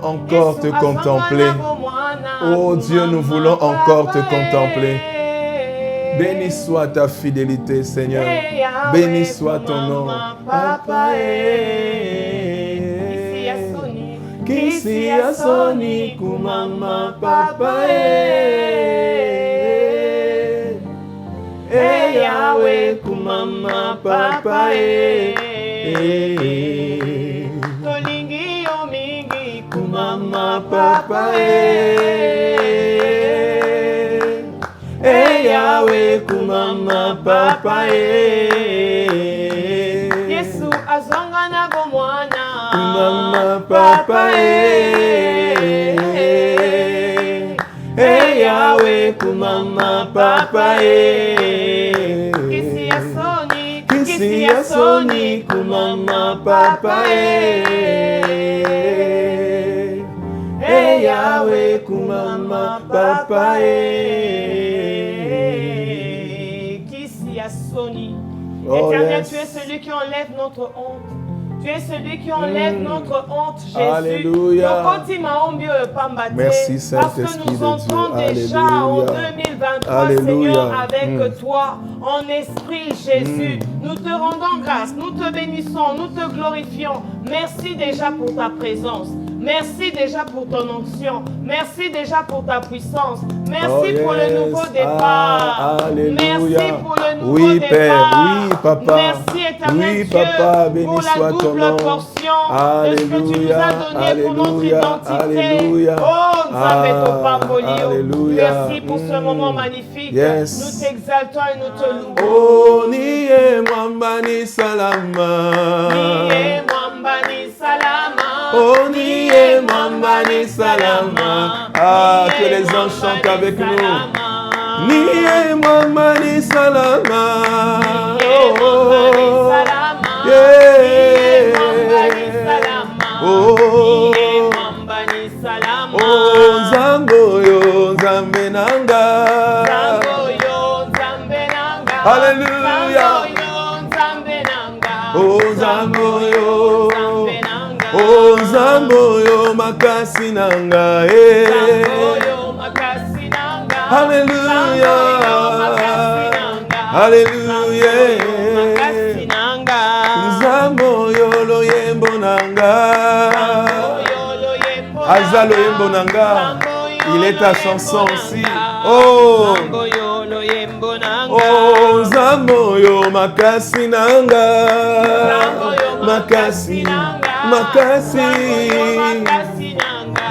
encore te contempler. Oh Dieu, nous voulons encore te contempler. Béni soit ta fidélité, Seigneur. Béni soit ton nom. Papa Kisi asoni kumama papa Yahweh kumama papa Tolingi omingi kumama papa Yahweh kumama papa Yesu azongana bomwana kumama papa Yahweh kumama papa Kisi asoni kumama papa Yahweh kumama papa Kisi asoni. Éternel, tu es celui qui enlève notre honte. Tu es celui qui enlève notre honte, Jésus. Alléluia. Merci Saint-Esprit parce que nous entrons de Dieu. déjà en 2023, Alléluia. Seigneur, avec toi, en esprit, Jésus. Nous te rendons grâce, nous te bénissons, nous te glorifions. Merci déjà pour ta présence. Merci déjà pour ton onction. Merci déjà pour ta puissance. Merci pour le nouveau départ. Merci pour le nouveau départ. Père, oui, Papa. Merci, éternel Dieu, Papa, béni pour la soit ton double nom. portion Alléluia. de ce que tu nous as donné pour notre identité. Alléluia. Oh, Nzambe Alléluia. merci pour ce moment magnifique. Yes. Nous t'exaltons et nous te louons. Oh, niye mwambani salama. Niye mwambani salama. Oh, niye mwambani salama. Ah, que les anges chantent avec nous. Niye mwambani salama. Oh, yeah. Oh, oh, Nzambo yo, Nzambe nanga. Alléluia. Oh, Nzambo yo. Oh, Nzambo yo, makasi nanga. Alléluia. Alléluia. Nzambo yo, loyembo nanga. Azalo yembo nanga. Il est ta chanson aussi. Oh. Oh, Nzambo yo, makasi nanga. Makasi. Makasi.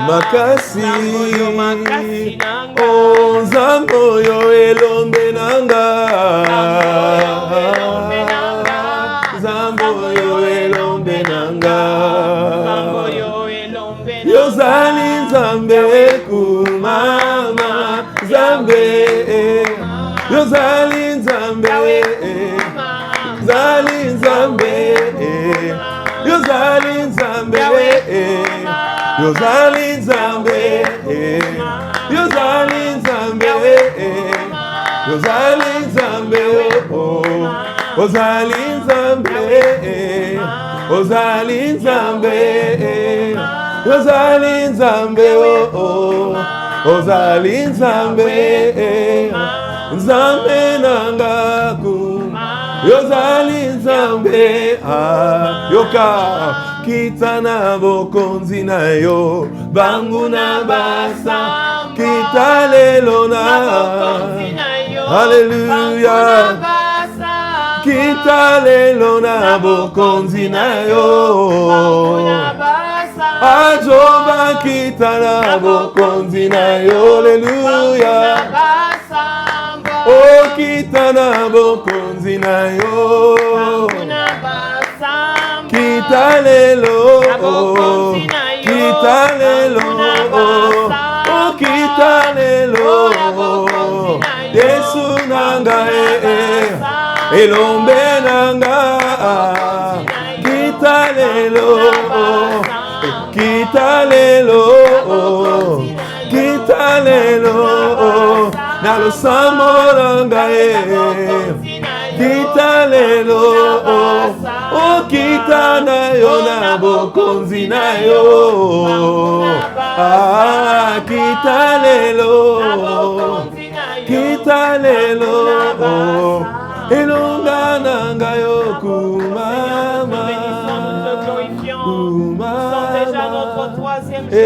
Makasi. Oh, Nzambo yo, elombe nanga. Nzambo yo, elombe nanga. Yozali Nzambe kumama Nzambe. Yozali Nzambe. Zali Nzambe. Yozali Nzambe. Yozali Nzambe. Yozali Nzambe. Yozali Nzambe. Ozali Nzambe. Ozali Nzambe. Ozali Nzambe. Ozali Nzambe. Nzambe nangaku. Yozali Nzambe. Yoka. Kitana bokonzi na yo. Banguna basa. Kitalelona. Alléluia. Kitalelona bokonzi na yo. Ajoba kitana bokonzi na yo. Alléluia. Oh, kitana bokonzi na yo. Kitalelo. Kitalelo. Oh, kitalelo. Yesu nanga elombe nanga. Kitalelo. Kitalelo. Kitalelo. Nalo samoranga Kitalelo. Oh, kitana yo na bokonzi na yo. Ah, kitalelo. Kitalelo. Elonga nanga yo kumama. Nous sommes déjà notre troisième jour.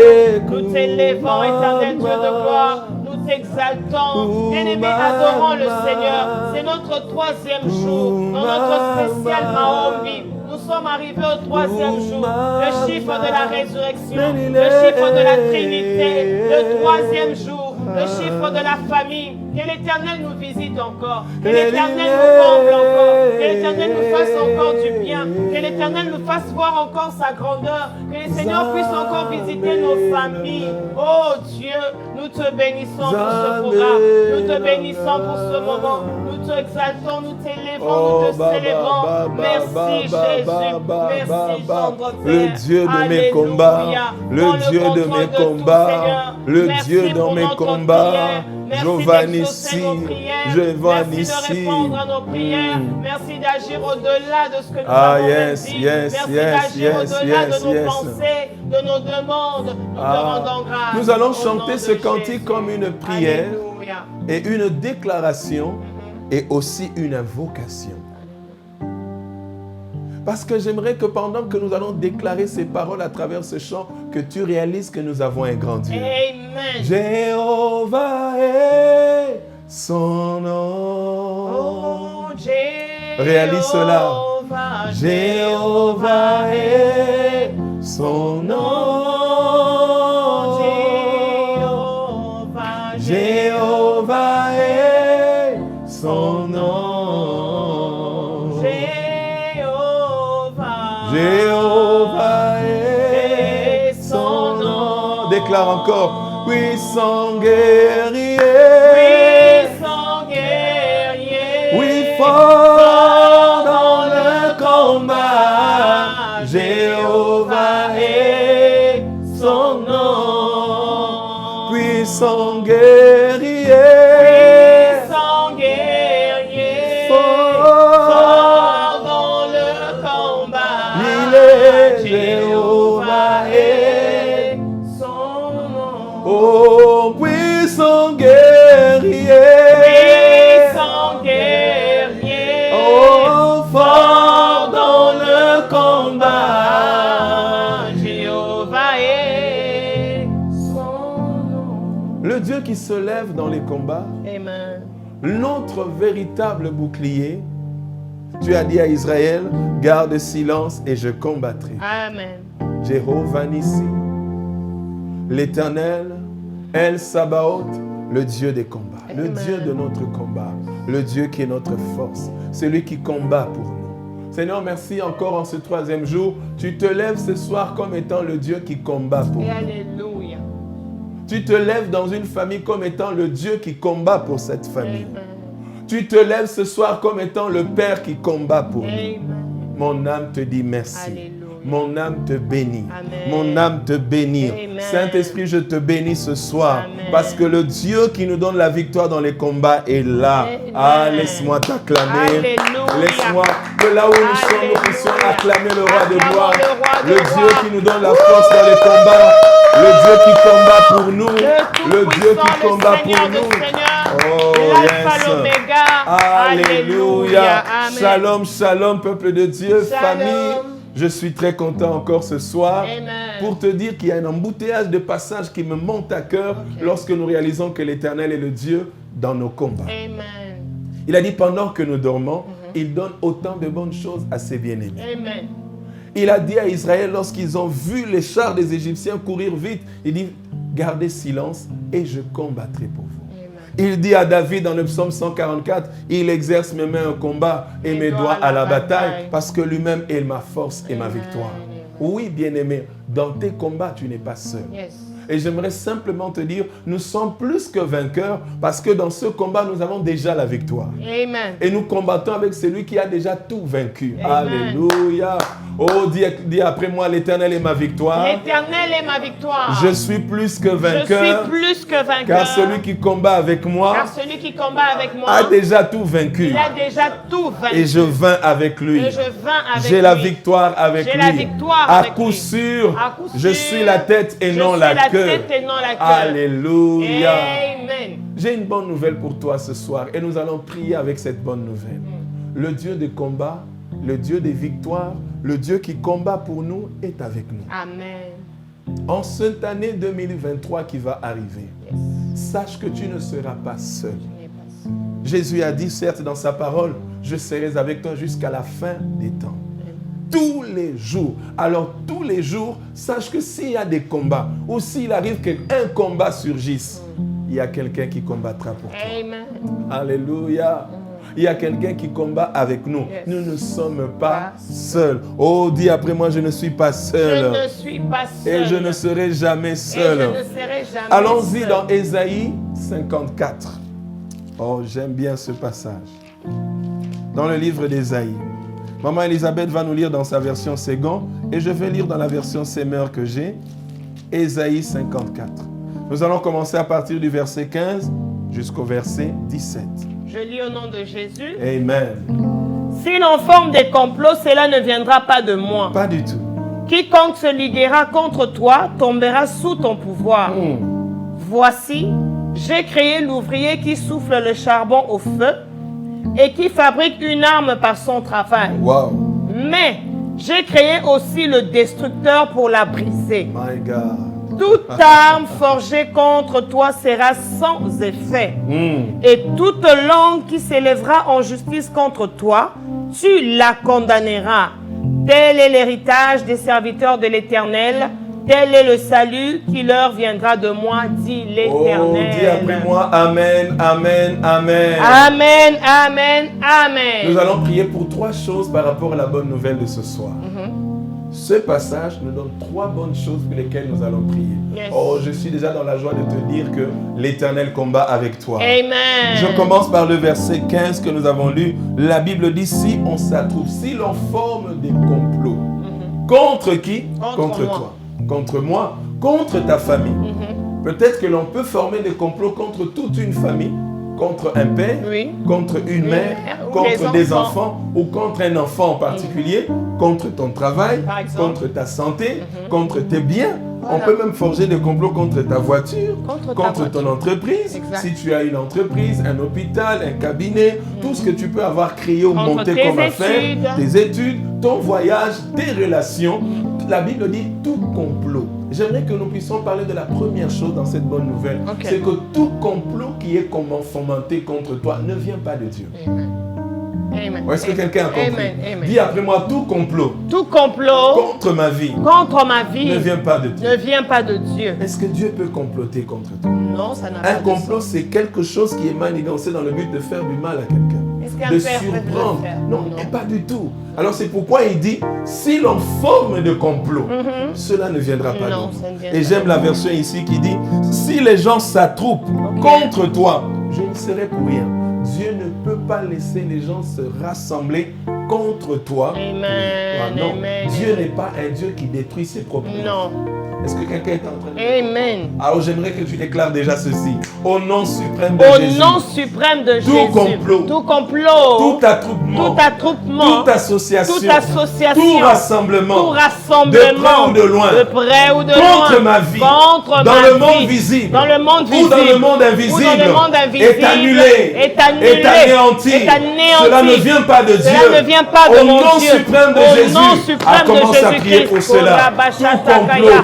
Nous t'élevons, éternel Dieu de gloire. Nous t'exaltons. Bien-aimés, adorons le Seigneur. C'est notre troisième jour. Dans notre spécial Maombi, nous sommes arrivés au troisième jour. Le chiffre de la résurrection. Le chiffre de la Trinité. Le troisième jour. Le chiffre de la famille. Que l'Éternel nous visite encore. Que l'Éternel nous comble encore. Que l'Éternel nous fasse encore du bien. Que l'Éternel nous fasse voir encore sa grandeur. Que le Seigneur puisse encore visiter nos familles. Oh Dieu, nous te bénissons pour ce programme. Nous te bénissons pour ce moment. Nous te exaltons, nous t'élevons, nous te célébrons. Merci Jésus. Merci tendre Père. Le Dieu de mes combats. Le Dieu de mes combats. Le Dieu de mes combats. Giovanni ici, Giovanni ici. Merci de répondre à nos prières. Merci d'agir au-delà de ce que nous yes, avons dit. yes, Merci yes, d'agir yes, au-delà yes, de nos yes. pensées, de nos demandes. Nous te rendons grâce. Nous allons Au nom chanter de ce cantique Jésus. comme une prière Alléluia. et une déclaration et aussi une invocation. Parce que j'aimerais que pendant que nous allons déclarer ces paroles à travers ce chant, que tu réalises que nous avons un grand Dieu. Amen. Jéhovah est son nom. Oh, Jéhovah. Réalise cela. Jéhovah est son nom. Jéhovah. Jéhovah est son nom. Jéhovah est son nom. Déclare encore. Puissant guerrier. Puissant guerrier. Oui, fort dans le combat. Jéhovah est son nom. Puissant guerrier. Puissant guerrier. Fort dans le combat. Il est Jéhovah est son nom. Oh, puissant guerrier. Puissant guerrier. Oh, Fort dans le combat. Jéhovah est son nom. Le Dieu qui se lève dans les combats, Amen. notre véritable bouclier. Tu as dit à Israël, garde silence et je combattrai. Amen. Jéhovah Nissi, l'Éternel, El Sabaoth, le Dieu des combats, le Amen. Dieu de notre combat, le Dieu qui est notre force, celui qui combat pour nous. Seigneur, merci encore en ce troisième jour. Tu te lèves ce soir comme étant le Dieu qui combat pour Et nous. alléluia. Tu te lèves dans une famille comme étant le Dieu qui combat pour cette famille. Amen. Tu te lèves ce soir comme étant le Père qui combat pour nous. Amen. Mon âme te dit merci. Alléluia. Mon âme te bénit. Amen. Mon âme te bénit. Amen. Saint-Esprit, je te bénis ce soir. Amen. Parce que le Dieu qui nous donne la victoire dans les combats est là. Amen. Ah, laisse-moi t'acclamer. Alléluia. Laisse-moi que là où nous sommes, nous puissions Alléluia. acclamer le roi de Acclamons gloire. le roi de Le gloire. Dieu qui nous donne la force dans les combats. Le Dieu qui combat pour nous. Le Dieu Tout-puissant, qui combat le Seigneur pour des nous. Seigneurs, Oh, l'Alpha, yes. l'Oméga. Alléluia. Amen. Shalom, shalom, peuple de Dieu, Shalom. famille. Je suis très content encore ce soir Amen. pour te dire qu'il y a un embouteillage de passages qui me monte à cœur lorsque nous réalisons que l'Éternel est le Dieu dans nos combats. Amen. Il a dit pendant que nous dormons, il donne autant de bonnes choses à ses bien-aimés. Amen. Il a dit à Israël lorsqu'ils ont vu les chars des Égyptiens courir vite, il dit gardez silence et je combattrai pour vous. Il dit à David dans le psaume 144, il exerce mes mains au combat et mes doigts à la bataille parce que lui-même est ma force et ma victoire. Oui, bien-aimé, dans tes combats, tu n'es pas seul. Yes. Et j'aimerais simplement te dire, nous sommes plus que vainqueurs parce que dans ce combat, nous avons déjà la victoire. Amen. Et nous combattons avec celui qui a déjà tout vaincu. Amen. Alléluia. Oh, dis après moi, l'Éternel est ma victoire. L'Éternel est ma victoire. Je suis plus que Je vainqueur. suis plus que vainqueur. Car celui qui combat avec moi Car celui qui combat avec moi a déjà tout vaincu. il a déjà tout vaincu. Et je vins avec lui. Et je vins avec J'ai la lui. victoire avec J'ai lui. la victoire À avec coup lui. sûr, À coup je sûr, suis la tête et non la queue. Je suis la tête et non la queue. Alléluia. Amen. J'ai une bonne nouvelle pour toi ce soir et nous allons prier avec cette bonne nouvelle. Le Dieu des combats, le Dieu des victoires, le Dieu qui combat pour nous est avec nous. Amen. En cette année 2023 qui va arriver, Yes. sache que tu ne seras pas seul. Je n'ai pas ça. Jésus a dit certes dans sa parole, je serai avec toi jusqu'à la fin des temps. Tous les jours. Alors tous les jours, sache que s'il y a des combats ou s'il arrive qu'un combat surgisse, il y a quelqu'un qui combattra pour toi. Amen. Alléluia. Il y a quelqu'un qui combat avec nous. Yes. Nous ne sommes pas seuls. Oh, dis après moi, je ne suis pas seul. Je ne suis pas seul. Et je ne serai jamais Et seul. je ne serai jamais Allons-y seul. dans Ésaïe 54. Oh, j'aime bien ce passage. Dans le livre d'Ésaïe. Maman Elisabeth va nous lire dans sa version Ségon et je vais lire dans la version Semeur que j'ai. Ésaïe 54. Nous allons commencer à partir du verset 15 jusqu'au verset 17. Je lis au nom de Jésus. Amen. Si l'on forme des complots, cela ne viendra pas de moi. Pas du tout. Quiconque se liguera contre toi tombera sous ton pouvoir. Voici, j'ai créé l'ouvrier qui souffle le charbon au feu et qui fabrique une arme par son travail. Wow. Mais j'ai créé aussi le destructeur pour la briser. My God. Toute arme forgée contre toi sera sans effet. Et toute langue qui s'élèvera en justice contre toi, tu la condamneras. Tel est l'héritage des serviteurs de l'Éternel. Tel est le salut qui leur viendra de moi, dit Oh, l'Éternel. dis après moi, Amen, Amen, Amen. Amen, amen, amen. Nous allons prier pour 3 choses par rapport à la bonne nouvelle de ce soir. Ce passage nous donne 3 bonnes choses pour lesquelles nous allons prier. Yes. Oh, je suis déjà dans la joie de te dire que l'Éternel combat avec toi. Amen. Je commence par le verset 15 que nous avons lu. La Bible dit, si on s'attrouve, si l'on forme des complots, contre qui? Contre moi. toi. Contre moi, contre ta famille. Peut-être que l'on peut former des complots contre toute une famille, contre un père, Oui. contre une mère, ou contre des des enfants ou contre un enfant en particulier, contre ton travail, Par exemple. contre ta santé, contre tes biens. On peut même forger des complots contre ta voiture, Contre ta ton entreprise. Exact. Si tu as une entreprise, un hôpital, un cabinet, tout ce que tu peux avoir créé ou Contre monté tes comme affaire, études. tes études, ton voyage, tes relations. La Bible dit tout complot. J'aimerais que nous puissions parler de la première chose dans cette bonne nouvelle. Ok. C'est que tout complot qui est fomenté contre toi ne vient pas de Dieu. Amen. Amen. Ou est-ce que quelqu'un a compris? Amen. Amen. Dis après moi, tout complot Tout complot contre ma vie contre ma vie ne vient pas de Dieu. ne vient pas de Dieu. Est-ce que Dieu peut comploter contre toi? Non, ça n'a pas Un de complot, sens. c'est quelque chose qui est manigancé dans le but de faire du mal à quelqu'un. Est-ce qu'un De père peut surprendre. le faire? Non, et pas du tout. Alors c'est pourquoi il dit, si l'on forme de complot, cela ne viendra pas Non, de ça ne nous. viendra Et j'aime la version ici qui dit, si les gens s'attroupent contre toi, je ne serai pour rien. Dieu ne peut pas laisser les gens se rassembler contre toi. Amen. Ah non, Amen. Dieu n'est pas un Dieu qui détruit ses propres enfants. Non. Est-ce que quelqu'un est en train de... Amen. Alors j'aimerais que tu déclares déjà ceci. Au nom suprême de Au Jésus. nom suprême de Tout Jésus. complot. Tout complot. Tout attroupement. Tout attroupement. Toute association. Toute association. Tout rassemblement. Tout rassemblement. De près ou de loin. De près ou de Contre loin. ma vie. Contre Dans ma le monde vie. visible. Dans le monde visible. Ou dans le monde invisible. Ou dans le monde invisible. Est annulé. Est annulé. Est anéanti. Est anéanti. Cela ne vient pas de Dieu. Cela ne vient pas de Au mon nom Dieu. suprême de Au Jésus. nom suprême de Commence à prier Jésus-Christ. pour cela.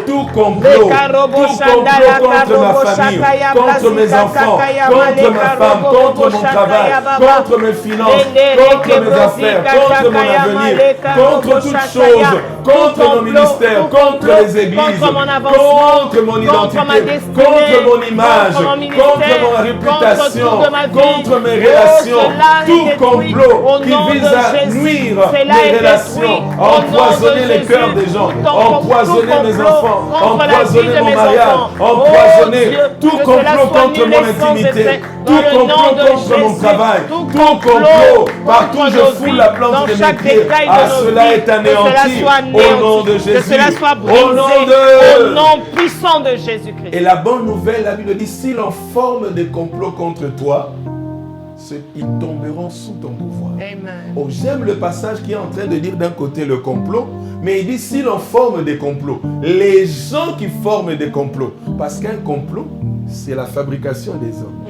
Tout complot contre ma famille, contre mes enfants, contre ma femme, contre mon travail, contre mes finances, contre mes affaires, contre mon avenir, contre toutes choses, contre mon ministère, contre les églises, contre mon identité, contre mon image, contre ma réputation, contre mes relations, tout complot qui vise à nuire mes relations, empoisonner les cœurs des gens, empoisonner mes enfants, contre la vie empoisonner de mon mes mariage, enfants. empoisonner Oh Dieu, tout que complot cela soit contre annulé mon sans intimité, effet, tout dans le nom complot de contre mon Jésus, travail, tout tout complot complot partout contre je nos fous vies, la plante dans de mes chaque pieds. détail de Ah, nos cela vies, est que cela anéanti soit au nom de anéanti, que Jésus. cela soit Au brisé nom au de... nom puissant de Jésus-Christ. Et la bonne nouvelle, la Bible dit, s'ils en forment des complots contre toi, ils tomberont sous ton pouvoir. Amen. Oh, j'aime le passage qui est en train de dire d'un côté le complot, mais il dit s'il en forme des complots, les gens qui forment des complots, parce qu'un complot, c'est la fabrication des hommes.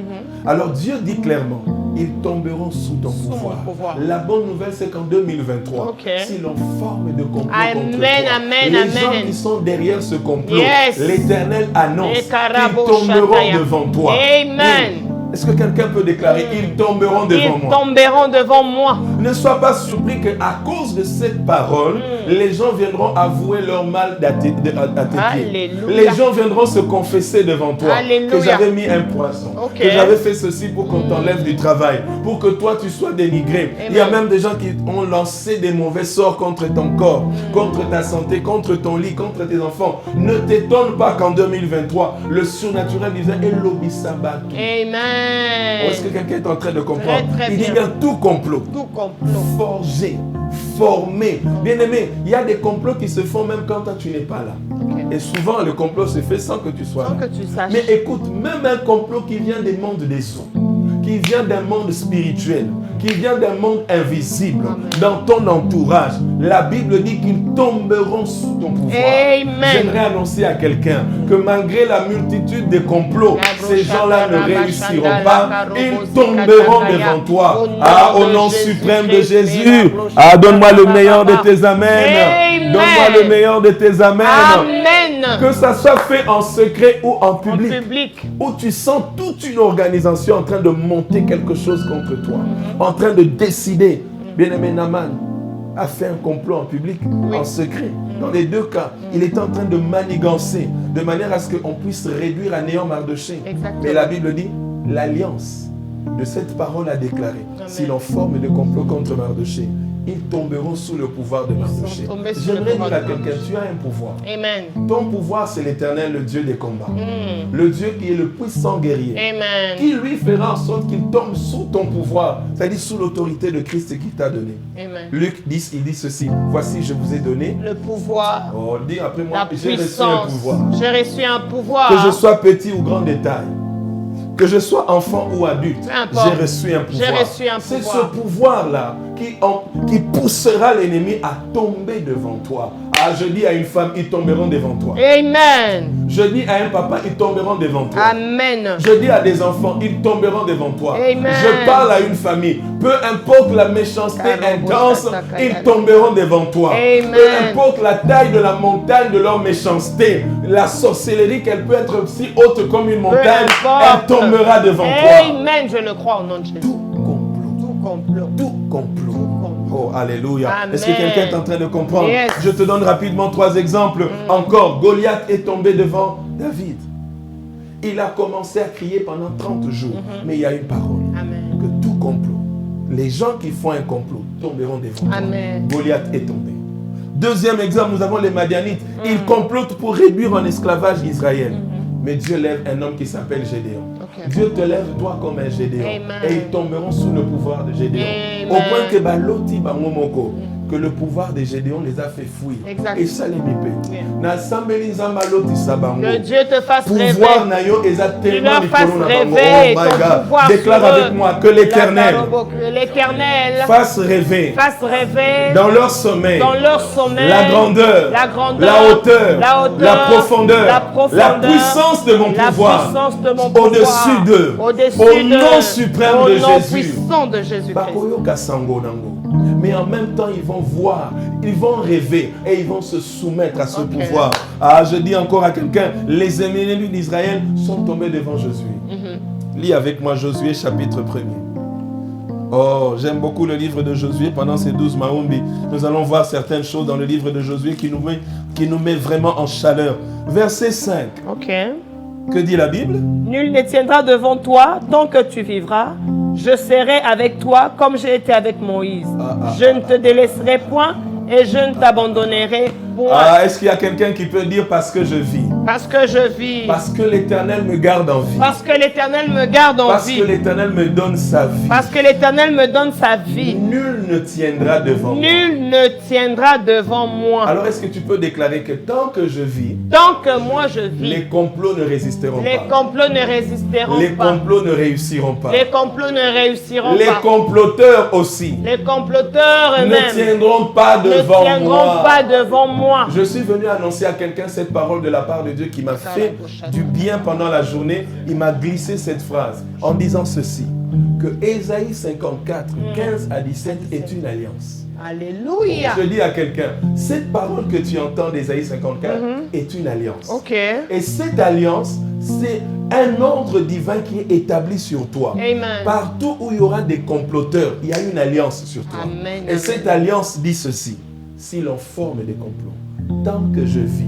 Alors Dieu dit clairement, ils tomberont sous ton pouvoir. La bonne nouvelle, c'est qu'en 2023, si l'on forme de complot contre toi, les gens qui sont derrière ce complot, l'Éternel annonce qu'ils tomberont devant toi. Amen. Est-ce que quelqu'un peut déclarer ils tomberont devant moi? Ils tomberont devant moi. Ne sois pas surpris qu'à cause de cette parole, les gens viendront avouer leur mal à tes pieds. Les gens viendront se confesser devant toi. Alléluia. Que j'avais mis un poisson, que j'avais fait ceci pour qu'on t'enlève du travail, pour que toi tu sois dénigré. Amen. Il y a même des gens qui ont lancé des mauvais sorts contre ton corps, contre ta santé, contre ton lit, contre tes enfants. Ne t'étonne pas qu'en 2023, le surnaturel disait Elobisaba. Amen. Est-ce que quelqu'un est en train de comprendre? Très Il dit bien tout complot, forgé, formé. Bien aimé, il y a des complots qui se font même quand toi tu n'es pas là. Et souvent le complot se fait sans que tu sois là. Que tu saches. Mais écoute, même un complot qui vient des mondes des eaux, qui vient d'un monde spirituel, qui vient d'un monde invisible, dans ton entourage, la Bible dit qu'ils tomberont sous ton pouvoir. J'aimerais annoncer à quelqu'un que malgré la multitude de complots, ces gens-là ne réussiront pas. Ils tomberont devant toi. Ah, au nom suprême de Jésus. Ah, donne-moi le meilleur de tes amens. Donne-moi le meilleur de tes amens. Amen. Que ça soit fait en secret ou en public. Où tu sens toute une organisation en train de monter quelque chose contre toi. En train de décider. Bien-aimé Naaman a fait un complot en public, en secret. Dans les deux cas, il était en train de manigancer, de manière à ce qu'on puisse réduire à néant Mardochée. Mais la Bible dit, l'alliance de cette parole a déclaré, si l'on forme des complots contre Mardochée, ils tomberont sous le pouvoir de Mardochée. J'aimerais dire à quelqu'un, tu as un pouvoir. Amen. Ton pouvoir, c'est l'Éternel, le Dieu des combats. Le Dieu qui est le puissant guerrier. Amen. Qui lui fera en sorte qu'il tombe sous ton pouvoir, c'est-à-dire sous l'autorité de Christ qui t'a donné. Amen. Luc 10, il dit ceci, voici, je vous ai donné le pouvoir. Oh, dis après moi, j'ai reçu un pouvoir. J'ai reçu un pouvoir. Que je sois petit ou grand détail, que je sois enfant ou adulte, j'ai reçu un pouvoir. C'est ce pouvoir-là qui poussera l'ennemi à tomber devant toi. Ah, je dis à une femme, ils tomberont devant toi. Amen. Je dis à un papa, ils tomberont devant toi. Amen. Je dis à des enfants, ils tomberont devant toi. Amen. Je parle à une famille, peu importe la méchanceté intense, ils tomberont devant toi. Amen. Peu importe la taille de la montagne de leur méchanceté, la sorcellerie qu'elle peut être aussi haute comme une montagne, elle tombera devant toi. Amen, je le crois au nom de Jésus. Tout complot. Oh, alléluia. Est-ce que quelqu'un est en train de comprendre? Je te donne rapidement 3 exemples. Encore, Goliath est tombé devant David. Il a commencé à crier pendant 30 jours. Mais il y a une parole. Amen. Que tout complot, les gens qui font un complot tomberont devant toi. Goliath est tombé. Deuxième exemple, nous avons les Madianites. Ils complotent pour réduire en esclavage Israël. Mais Dieu lève un homme qui s'appelle Gédéon. Dieu te lève toi comme un Gédéon. Et ils tomberont sous le pouvoir de Gédéon. Au point que Baloti Bangomoko, que le pouvoir de Gédéon les a fait fuir. Et ça les mipé. Que Dieu te fasse rêver. Tu leur fasses rêver. Oh my God. Déclare avec moi que l'Éternel fasse rêver dans leur sommeil la grandeur, la hauteur, la profondeur, la puissance de mon pouvoir au-dessus d'eux, au nom suprême de Jésus. Mais en même temps, ils vont voir, ils vont rêver et ils vont se soumettre à ce pouvoir. Ah, je dis encore à quelqu'un, les ennemis d'Israël sont tombés devant Josué. Lis avec moi Josué chapitre 1er. Oh, j'aime beaucoup le livre de Josué. Pendant ces 12 Maombi, nous allons voir certaines choses dans le livre de Josué qui nous met vraiment en chaleur. Verset 5. Que dit la Bible? Nul ne tiendra devant toi tant que tu vivras. Je serai avec toi comme j'ai été avec Moïse. Je ne te délaisserai point et je ne t'abandonnerai boîte. Ah, est-ce qu'il y a quelqu'un qui peut dire parce que je vis? Parce que je vis. Parce que l'Éternel me garde en vie. Parce que l'Éternel me garde en Parce vie. que l'Éternel me donne sa vie. Parce que l'Éternel me donne sa vie. Nul ne tiendra devant moi. Nul ne tiendra devant moi. Alors est-ce que tu peux déclarer que tant que je vis, Tant que moi je vis, les complots ne résisteront les pas. complots ne résisteront Les pas. complots ne réussiront pas. Les complots ne réussiront Les pas. comploteurs aussi Les comploteurs ne eux-mêmes tiendront pas ne devant tiendront moi. pas devant moi. Je suis venu annoncer à quelqu'un cette parole de la part de Dieu qui m'a fait du bien pendant la journée. Il m'a glissé cette phrase en disant ceci, que Ésaïe 54, 15 à 17 est une alliance. Alléluia. Je dis à quelqu'un, cette parole que tu entends d'Ésaïe 54 est une alliance. Ok. Et cette alliance, c'est un ordre divin qui est établi sur toi. Amen. Partout où il y aura des comploteurs, il y a une alliance sur toi. Amen, Et amen. cette alliance dit ceci, si l'on forme des complots, tant que je vis,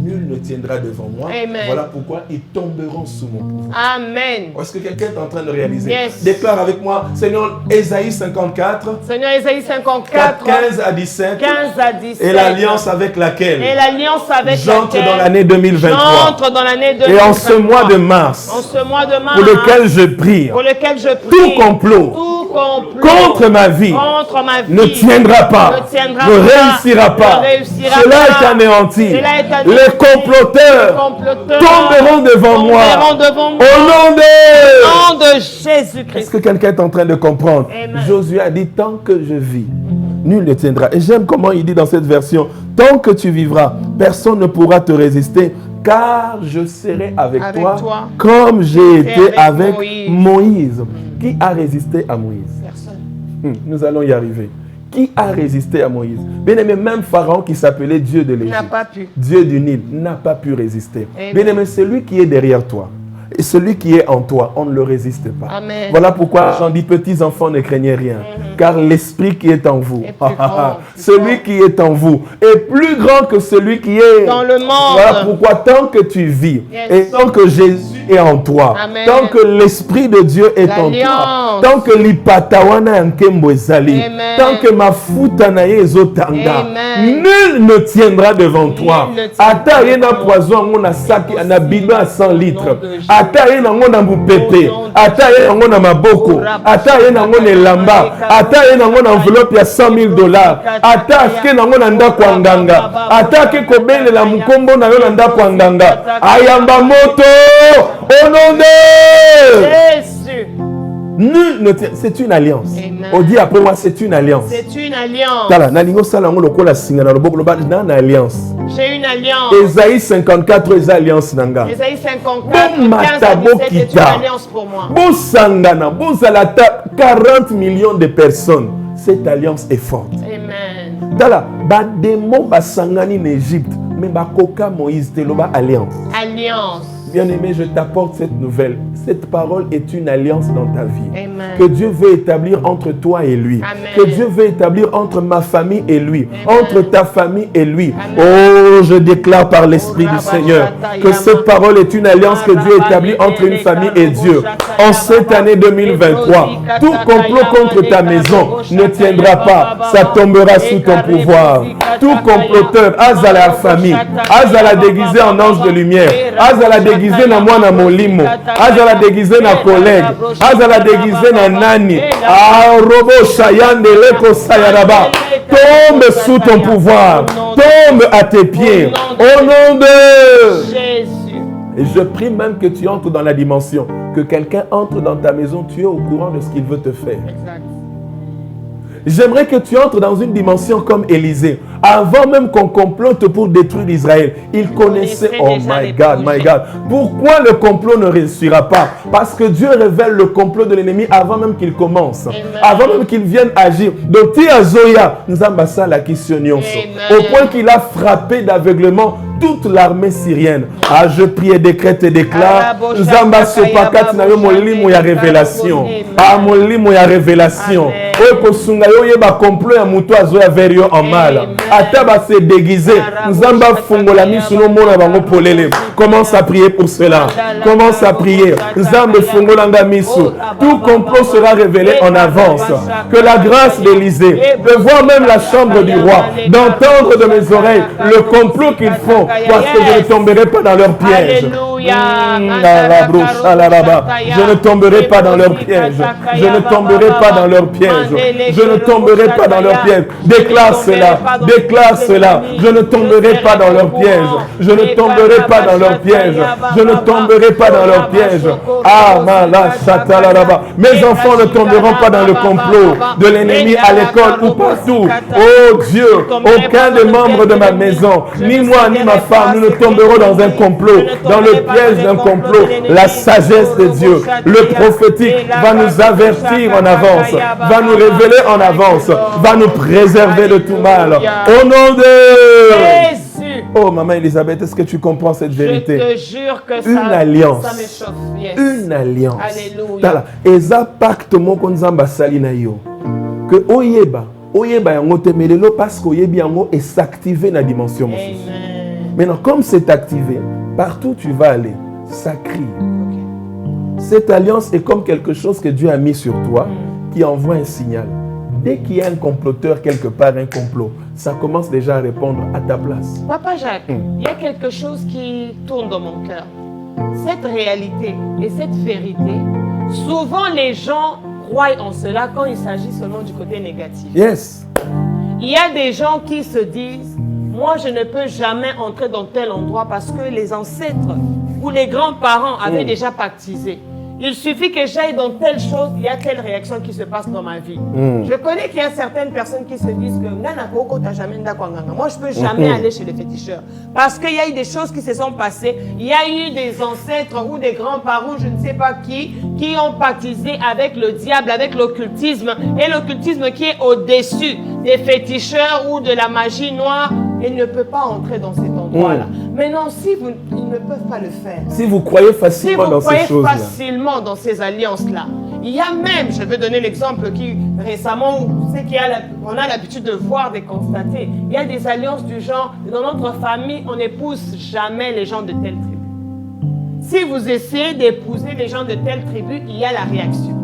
nul ne tiendra devant moi. Amen. Voilà pourquoi ils tomberont sous mon pouvoir. Amen. Est-ce que quelqu'un est en train de réaliser? Yes. Déclare avec moi, Seigneur, Ésaïe 54, Seigneur, Ésaïe 54, 15 à 17, 15 à 17. et l'alliance avec laquelle Et l'alliance avec j'entre laquelle dans l'année 2023. j'entre dans l'année 2023. Et en ce mois de mars, En ce mois de mars. pour lequel je prie, Pour lequel je prie. tout complot Tout complot. contre ma vie Contre ma vie. ne tiendra pas, Ne tiendra ne pas. réussira pas. Ne réussira Cela pas. est anéanti. Cela est anéanti. Les comploteurs Comploteurs tomberont devant moi. tomberont devant moi. Au nom de... Au nom de Est-ce Jésus-Christ. que quelqu'un est en train de comprendre? Amen. Josué a dit, tant que je vis, nul ne tiendra. Et j'aime comment il dit dans cette version, tant que tu vivras, personne ne pourra te résister, car je serai avec toi, comme j'ai été avec Moïse. Qui a résisté à Moïse? Personne. Nous allons y arriver. Qui a résisté à Moïse? Bien aimé, même Pharaon qui s'appelait Dieu de N'a l'Égypte, pas pu. Dieu du Nil, n'a pas pu résister. Amen. Bien aimé, celui qui est derrière toi et celui qui est en toi, on ne le résiste pas. Amen. Voilà pourquoi j'en dis, petits enfants, ne craignez rien, car l'esprit qui est en vous, Est plus grand, celui qui est en vous, est plus grand que celui qui est dans le monde. Voilà pourquoi tant que tu vis, Yes. et tant que Jésus est en toi, Amen. tant que l'esprit de Dieu est en toi, L'alliance. tant que l'ipatawana nkembo ezali, Amen. tant que mafuta na ye ezotanga, Amen. nul ne tiendra devant toi. ne tiendra Ata ye na devant poison yango na saki na bidon à 100 litres, Au nom de Jésus. ata ye nango na mupepe, Au nom de ata ye nango na maboko, ata ye nango na elamba, ata ye nango na enveloppe ya 100 000 $, ata aske nango na ndako ya nganga, ata ake kobelela mukombo na yo na ndako ya nganga, ayamba moto au nom de Jésus. nul ne tient. C'est une alliance. Amen. On dit après moi, c'est une alliance. C'est une alliance. Tala, na lingo sala ngo lokola singa na loboko loba na alliance. J'ai une alliance. Ésaïe 54 eza alliance nanga. Ésaïe 54, Bon 15 à 17 c'est une matabokita. alliance pour moi. Bon sangana, bon zalata 40 millions de personnes. Cette alliance est forte. Amen. Tala, ba démon ba sangani en Égypte, mais ba koka Moïse te loba alliance. Alliance. Bien-aimé, je t'apporte cette nouvelle. Cette parole est une alliance dans ta vie. Amen. Que Dieu veut établir entre toi et lui. Amen. Que Dieu veut établir entre ma famille et lui. Amen. Entre ta famille et lui. Amen. Oh, je déclare par l'Esprit Oh, du Seigneur Rabba que Shata cette Yama. parole est une alliance que Dieu Rabba établit entre une Lele famille et Kabo Dieu. Shata En cette Yama. année 2023, Ebrozi tout Kata complot Yama contre ta Leka maison Bo ne Shata tiendra Yama pas. Baba. Ça tombera sous ton Eka pouvoir. Rebozi Kata Tout comploteur, Yama. Azala la famille, Azala déguisé en ange de lumière, Azala déguisé na moi na molimo, Azala déguisé na collègue, Azala déguisé na nani, Robo Shayande Leko Sayaraba, tombe sous ton pouvoir, tombe à tes pieds, au nom de Jésus. Et je prie même que tu entres dans la dimension, que quelqu'un entre dans ta maison, tu es au courant de ce qu'il veut te faire. Exact. J'aimerais que tu entres dans une dimension comme Élisée. Avant même qu'on complote pour détruire Israël, il connaissait, oh my God, my God. Pourquoi le complot ne réussira pas? Parce que Dieu révèle le complot de l'ennemi avant même qu'il commence. Amen. Avant même qu'il vienne agir. Donc, Tia Zoya, nous avons ça la question. Au point qu'il a frappé d'aveuglement toute l'armée syrienne. Ah, je prie et décrète et déclare. Nous avons révélation. Ah, mon lit, il y a révélation. oyo kosunga yo yeba complot ya muto azoya vers yo en mal. Ata ba se déguiser, nzamba fungola misu no mona bango polele. Commence à prier pour cela. Commence à prier. Nzambe fungola nga misu. Tout complot sera révélé en avance. Que la grâce d'Élysée, de voir même la chambre du roi, d'entendre de mes oreilles le complot qu'ils font, parce que je ne tomberai pas dans leur piège. Je ne tomberai pas dans leur piège. Je ne tomberai pas dans leur piège. Je ne tomberai pas dans leur piège. Déclare cela. Déclare cela. Je ne tomberai pas dans leur piège. Je ne tomberai pas dans leur piège. Je ne tomberai pas dans leur piège. Ah, mes enfants ne tomberont pas dans le complot de l'ennemi à l'école ou partout. Oh Dieu, aucun des membres de ma maison, ni moi ni ma femme, nous ne tomberons dans un complot, dans le piège d'un complot. La sagesse de Dieu, le prophétique va nous avertir en avance, va nous révéler en avance, va nous préserver de tout mal. Au nom de Jésus. Oh maman Elisabeth, est-ce que tu comprends cette vérité? Je te jure que une alliance, ça m'échauffe. Yes. Une alliance. Alléluia. Eza pacte moko nzamba sali na yo. Que oyeba yango temelelo parce que oyebi yango est s'activer na dimension mosusu. Maintenant comme c'est activé, partout où tu vas aller, ça crie. Cette alliance est comme quelque chose que Dieu a mis sur toi qui envoie un signal. Dès qu'il y a un comploteur quelque part, un complot, ça commence déjà à répondre à ta place. Papa Jacques, il y a quelque chose qui tourne dans mon cœur. Cette réalité et cette vérité, souvent les gens croient en cela quand il s'agit seulement du côté négatif. Yes. Il y a des gens qui se disent, moi je ne peux jamais entrer dans tel endroit parce que les ancêtres ou les grands-parents avaient déjà pactisé. Il suffit que j'aille dans telle chose, il y a telle réaction qui se passe dans ma vie. Je connais qu'il y a certaines personnes qui se disent que moi je ne peux jamais aller chez les féticheurs. Parce qu'il y a eu des choses qui se sont passées. Il y a eu des ancêtres ou des grands-parents, je ne sais pas qui ont pactisé avec le diable, avec l'occultisme. Et l'occultisme qui est au-dessus des féticheurs ou de la magie noire. Il ne peut pas entrer dans cet endroit-là. Maintenant, ils ne peuvent pas le faire. Si vous croyez facilement dans ces choses-là. Facilement dans ces alliances-là. Il y a même, je vais donner l'exemple qui récemment, c'est qu'on a l'habitude de voir, de constater. Il y a des alliances du genre, dans notre famille, on n'épouse jamais les gens de telle tribu. Si vous essayez d'épouser les gens de telle tribu, il y a la réaction.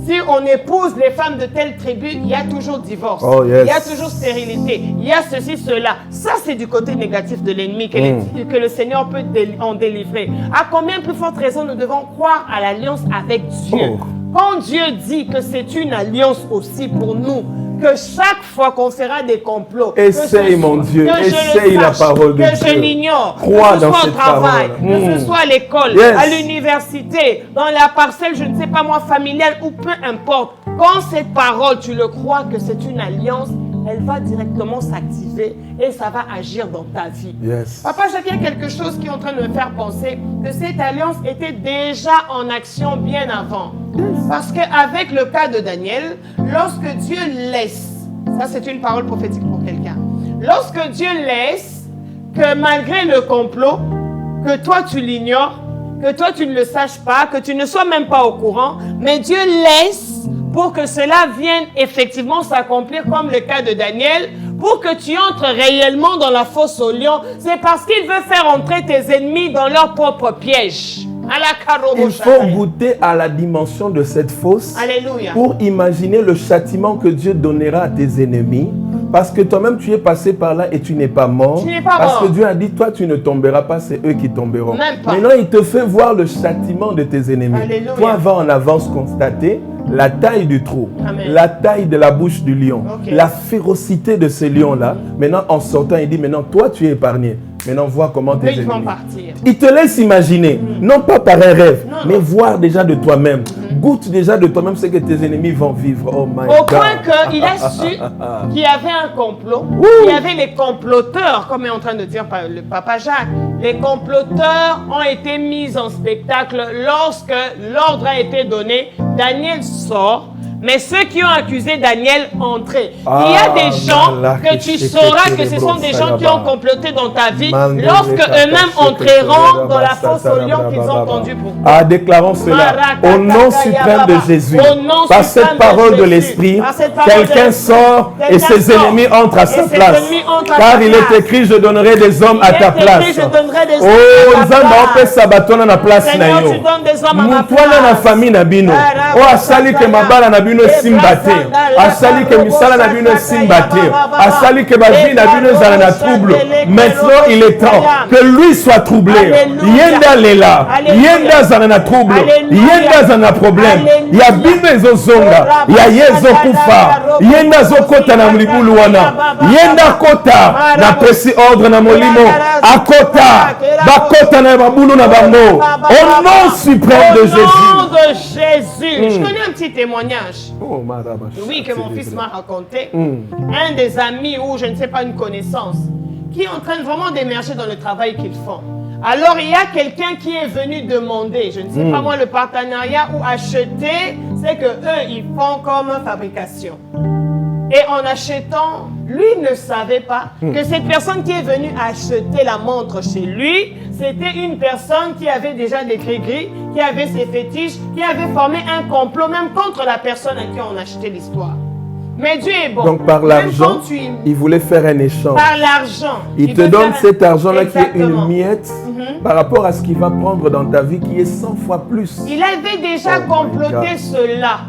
Si on épouse les femmes de telle tribu, il y a toujours divorce, il y a toujours stérilité, il y a ceci, cela. Ça, c'est du côté négatif de l'ennemi que le Seigneur peut en délivrer. À combien plus forte raison nous devons croire à l'alliance avec Dieu? Quand Dieu dit que c'est une alliance aussi pour nous, que chaque fois qu'on fera des complots, essaye mon Dieu, essaye la parole de Dieu, que je l'ignore, que crois ce dans soit au cette travail, parole, que ce soit à l'école, à l'université, dans la parcelle, je ne sais pas moi, familiale ou peu importe. Quand cette parole, tu le crois que c'est une alliance, elle va directement s'activer et ça va agir dans ta vie. Papa, il y a quelque chose qui est en train de me faire penser que cette alliance était déjà en action bien avant. Parce qu'avec le cas de Daniel, lorsque Dieu laisse, ça c'est une parole prophétique pour quelqu'un, lorsque Dieu laisse que malgré le complot, que toi tu l'ignores, que toi tu ne le saches pas, que tu ne sois même pas au courant, mais Dieu laisse pour que cela vienne effectivement s'accomplir comme le cas de Daniel, pour que tu entres réellement dans la fosse aux lions, c'est parce qu'il veut faire entrer tes ennemis dans leur propre piège. Il faut goûter à la dimension de cette fosse. Alléluia. Pour imaginer le châtiment que Dieu donnera à tes ennemis. Parce que toi-même, tu es passé par là et tu n'es pas mort. Tu n'es pas parce mort. que Dieu a dit, toi, tu ne tomberas pas, c'est eux qui tomberont. Même pas. Maintenant, il te fait voir le châtiment de tes ennemis. Alléluia. Toi, va en avance constater la taille du trou, la taille de la bouche du lion, la férocité de ce lion-là. Maintenant, en sortant, il dit, maintenant, toi, tu es épargné. Maintenant, vois comment tes ennemis vont partir. Il te laisse imaginer, non pas par un rêve, mais voir déjà de toi-même. Goûte déjà de toi-même ce que tes ennemis vont vivre. Oh my God. Au point qu'il a su qu'il y avait un complot. Il y avait les comploteurs, comme est en train de dire le papa Jacques. Les comploteurs ont été mis en spectacle lorsque l'ordre a été donné. Daniel sort. Mais ceux qui ont accusé Daniel, entrez. Il y a des gens que tu sauras que ce sont des gens qui ont comploté dans ta vie lorsque eux-mêmes entreront dans la fosse aux lions qu'ils ont tendue pour toi. Déclarons cela. Au nom suprême de Jésus, par cette parole de l'Esprit, quelqu'un sort et ses ennemis entrent à sa place. Car il est écrit, je donnerai des hommes à ta place. Oh, Nzamba ope sabatona na place na yo. Mutwana na famille na bino. Oh, asali ke mabala na bino simbate. Asali ke misala na bino simbate. Asali ke bavi na bino zala na trouble. Maintenant, il est temps que lui soit troublé. Yenda lela. Yenda zala na trouble. Yenda zala na problème. Ya bino ezozonga. Ya yezo kufa. Yenda zokota na mlibulu wana. Yenda kota na pesi ordre na molimo. Akota. Bakota na babulu na bango. Au nom suprême de Jésus. Au nom de Jésus. Je connais un petit témoignage. Oui, que mon fils m'a raconté. Un des amis ou je ne sais pas, une connaissance qui est en train vraiment d'émerger dans le travail qu'ils font. Alors il y a quelqu'un qui est venu demander, je ne sais pas moi, le partenariat ou acheter, c'est que eux ils font comme fabrication. Et en achetant, lui ne savait pas que cette personne qui est venue acheter la montre chez lui, c'était une personne qui avait déjà des gris-gris, qui avait ses fétiches, qui avait formé un complot même contre la personne à qui on achetait l'histoire. Mais Dieu est bon. Donc par l'argent, il voulait faire un échange. Par l'argent. Il te donne cet argent-là qui est une miette par rapport à ce qu'il va prendre dans ta vie qui est 100 fois plus. Il avait déjà comploté cela.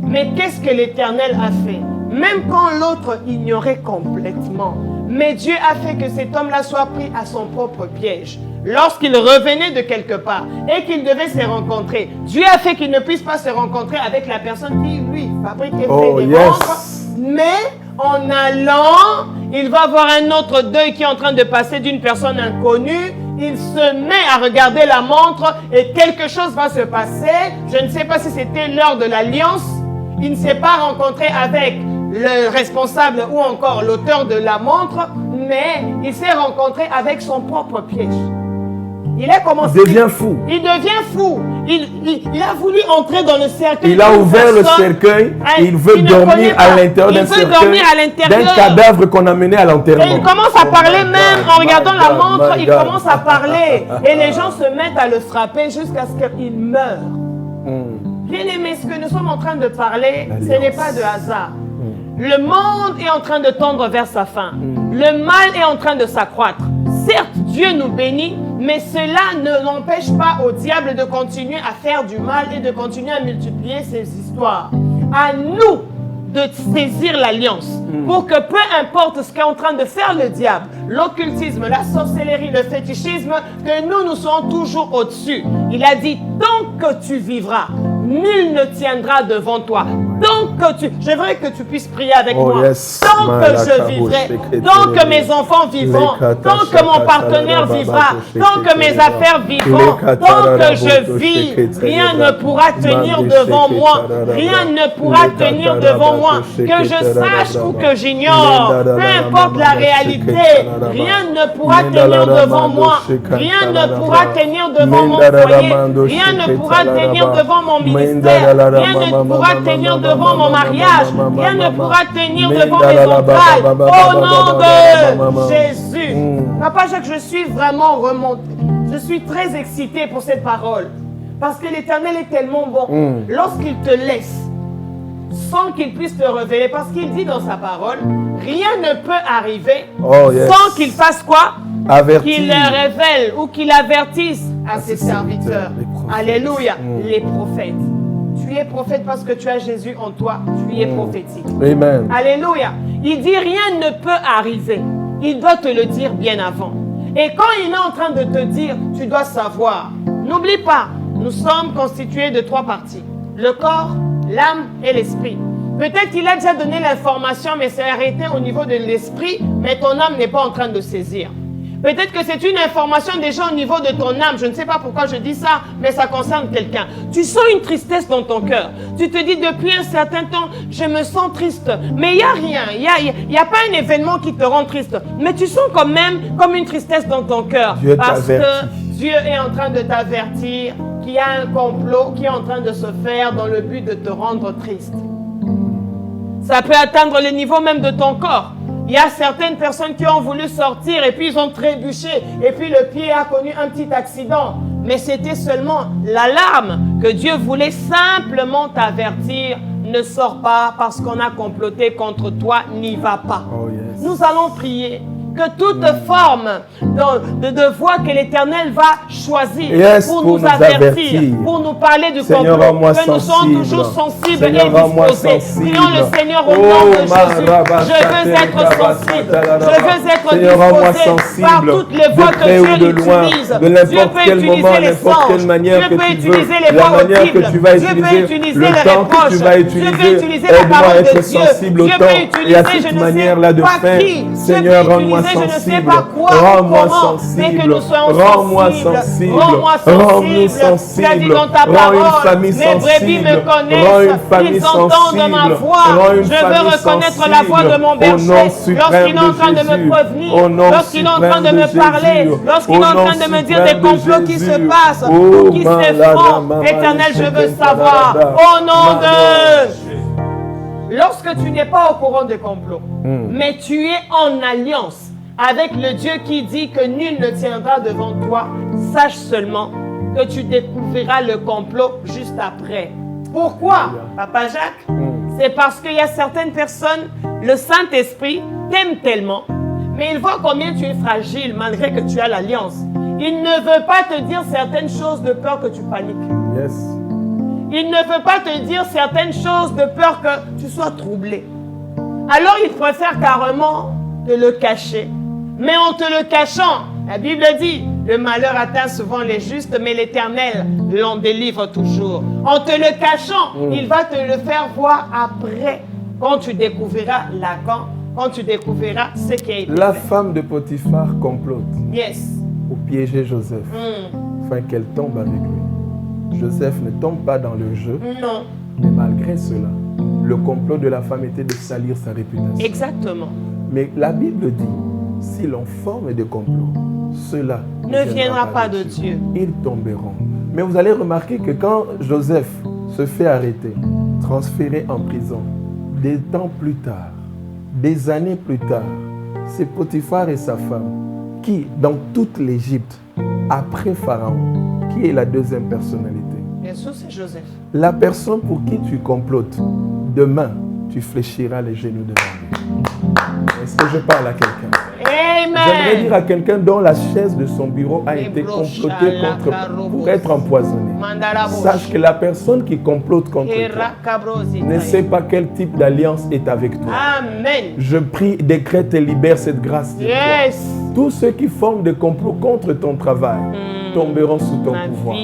Mais qu'est-ce que l'Éternel a fait? Même quand l'autre ignorait complètement. Mais Dieu a fait que cet homme-là soit pris à son propre piège. Lorsqu'il revenait de quelque part et qu'il devait se rencontrer, Dieu a fait qu'il ne puisse pas se rencontrer avec la personne qui, lui, fabrique et fait des montres. Mais en allant, il va voir un autre deuil qui est en train de passer d'une personne inconnue. Il se met à regarder la montre et quelque chose va se passer. Je ne sais pas si c'était l'heure de l'alliance. Il ne s'est pas rencontré avec le responsable ou encore l'auteur de la montre, mais il s'est rencontré avec son propre piège. Il a commencé. Il devient fou. Il devient fou. Il a voulu entrer dans le cercueil. Il a ouvert le cercueil. Il veut dormir à l'intérieur d'un cercueil, d'un cadavre qu'on a mené à l'enterrement. Et il commence à parler même en regardant la montre. Il commence à parler. Et les gens se mettent à le frapper jusqu'à ce qu'il meure. Bien-aimés, ce que nous sommes en train de parler, ce n'est pas de hasard. Le monde est en train de tendre vers sa fin. Le mal est en train de s'accroître. Certes, Dieu nous bénit, mais cela ne l'empêche pas au diable de continuer à faire du mal et de continuer à multiplier ses histoires. À nous de saisir l'alliance pour que peu importe ce qu'est en train de faire le diable, l'occultisme, la sorcellerie, le fétichisme, que nous serons toujours au-dessus. Il a dit, tant que tu vivras, nul ne tiendra devant toi. Tant que tu... Je voudrais que tu puisses prier avec moi. Tant que je vivrai, tant que mes enfants vivront, tant que mon partenaire vivra, tant que mes affaires vivront, tant que je vis, rien ne pourra tenir devant moi. Rien ne pourra tenir devant moi. Que je sache ou que j'ignore, peu importe la réalité, rien ne pourra tenir devant moi. Rien ne pourra tenir devant mon foyer. Rien ne pourra tenir devant mon ministère. Rien ne pourra tenir devant mon mariage. Rien ne pourra tenir devant mes entrailles. Au nom de Jésus. Papa Jacques, je suis vraiment remonté. Je suis très excité pour cette parole. Parce que l'Éternel est tellement bon. Lorsqu'il te laisse, sans qu'il puisse te révéler, parce qu'il dit dans sa parole, rien ne peut arriver sans qu'il fasse quoi? Qu'il le révèle ou qu'il avertisse à ses serviteurs. Alléluia, les prophètes. Tu es prophète parce que tu as Jésus en toi. Tu es prophétique. Amen. Alléluia. Il dit rien ne peut arriver. Il doit te le dire bien avant. Et quand il est en train de te dire, tu dois savoir. N'oublie pas, nous sommes constitués de 3 parties. Le corps, l'âme et l'esprit. Peut-être qu'il a déjà donné l'information, mais c'est arrêté au niveau de l'esprit, mais ton âme n'est pas en train de saisir. Peut-être que c'est une information déjà au niveau de ton âme. Je ne sais pas pourquoi je dis ça, mais ça concerne quelqu'un. Tu sens une tristesse dans ton cœur. Tu te dis depuis un certain temps, je me sens triste. Mais il n'y a rien. Il n'y a pas un événement qui te rend triste. Mais tu sens quand même comme une tristesse dans ton cœur. Parce que Dieu est en train de t'avertir qu'il y a un complot qui est en train de se faire dans le but de te rendre triste. Ça peut atteindre le niveau même de ton corps. Il y a certaines personnes qui ont voulu sortir et puis ils ont trébuché et puis le pied a connu un petit accident. Mais c'était seulement l'alarme que Dieu voulait simplement t'avertir. Ne sors pas parce qu'on a comploté contre toi, n'y va pas. Oh, yes. Nous allons prier que toute forme de voix que l'Éternel va choisir pour nous avertir, pour nous parler du Seigneur, complot, que nous sommes toujours sensibles et disposés. Prions le Seigneur au nom de Jésus. Je veux être sensible. Je veux être disposé par toutes les voies que Dieu utilise. Dieu peut utiliser les songes. Dieu peut utiliser les voies audibles. Dieu peut utiliser les reproches. Dieu peut utiliser la parole de Dieu. Dieu peut utiliser je ne sais pas qui. Seigneur, rends-moi je ne sais sensible, pas quoi, rends-moi comment, mais que sensible, nous soyons rends-moi sensibles. sensible, Rends-moi sensible. Tu as dit dans ta parole, mes brebis me connaissent, ils entendent ma voix. Je veux reconnaître la voix de mon berger lorsqu'il est en train de me prévenir, lorsqu'il est en train de me parler, lorsqu'il est en train de me dire des complots qui se passent ou qui s'effondrent. Éternel, je veux savoir. Au nom de... Lorsque tu n'es pas au courant des complots, mais tu es en alliance avec le Dieu qui dit que nul ne tiendra devant toi, sache seulement que tu découvriras le complot juste après. Pourquoi, Papa Jacques? C'est parce qu'il y a certaines personnes, le Saint-Esprit t'aime tellement, mais il voit combien tu es fragile malgré que tu as l'alliance. Il ne veut pas te dire certaines choses de peur que tu paniques. Yes. Il ne veut pas te dire certaines choses de peur que tu sois troublé. Alors il préfère carrément te le cacher. Mais en te le cachant, la Bible dit, le malheur atteint souvent les justes, mais l'Éternel l'en délivre toujours. En te le cachant, il va te le faire voir après, quand tu découvriras quand tu découvriras ce qui a été La fait. femme de Potiphar complote Yes. pour piéger Joseph, afin qu'elle tombe avec lui. Joseph ne tombe pas dans le jeu, Non. mais malgré cela, le complot de la femme était de salir sa réputation. Exactement. Mais la Bible dit, si l'on forme des complots, cela Ne viendra pas de Dieu. Ils tomberont. Mais vous allez remarquer que quand Joseph se fait arrêter, transféré en prison, des temps plus tard, des années plus tard, c'est Potiphar et sa femme qui, dans toute l'Égypte, après Pharaon, qui est la deuxième personnalité? Bien sûr, c'est Joseph. La personne pour qui tu complotes, demain, tu fléchiras les genoux devant lui. Est-ce que je parle à quelqu'un? J'aimerais Amen. dire à quelqu'un dont la chaise de son bureau a été complotée pour être empoisonnée. Sache que la personne qui complote contre toi ne sait pas quel type d'alliance est avec toi. Amen. Je prie, décrète et libère cette grâce de Yes. toi. Tous ceux qui forment des complots contre ton travail tomberont sous ton pouvoir.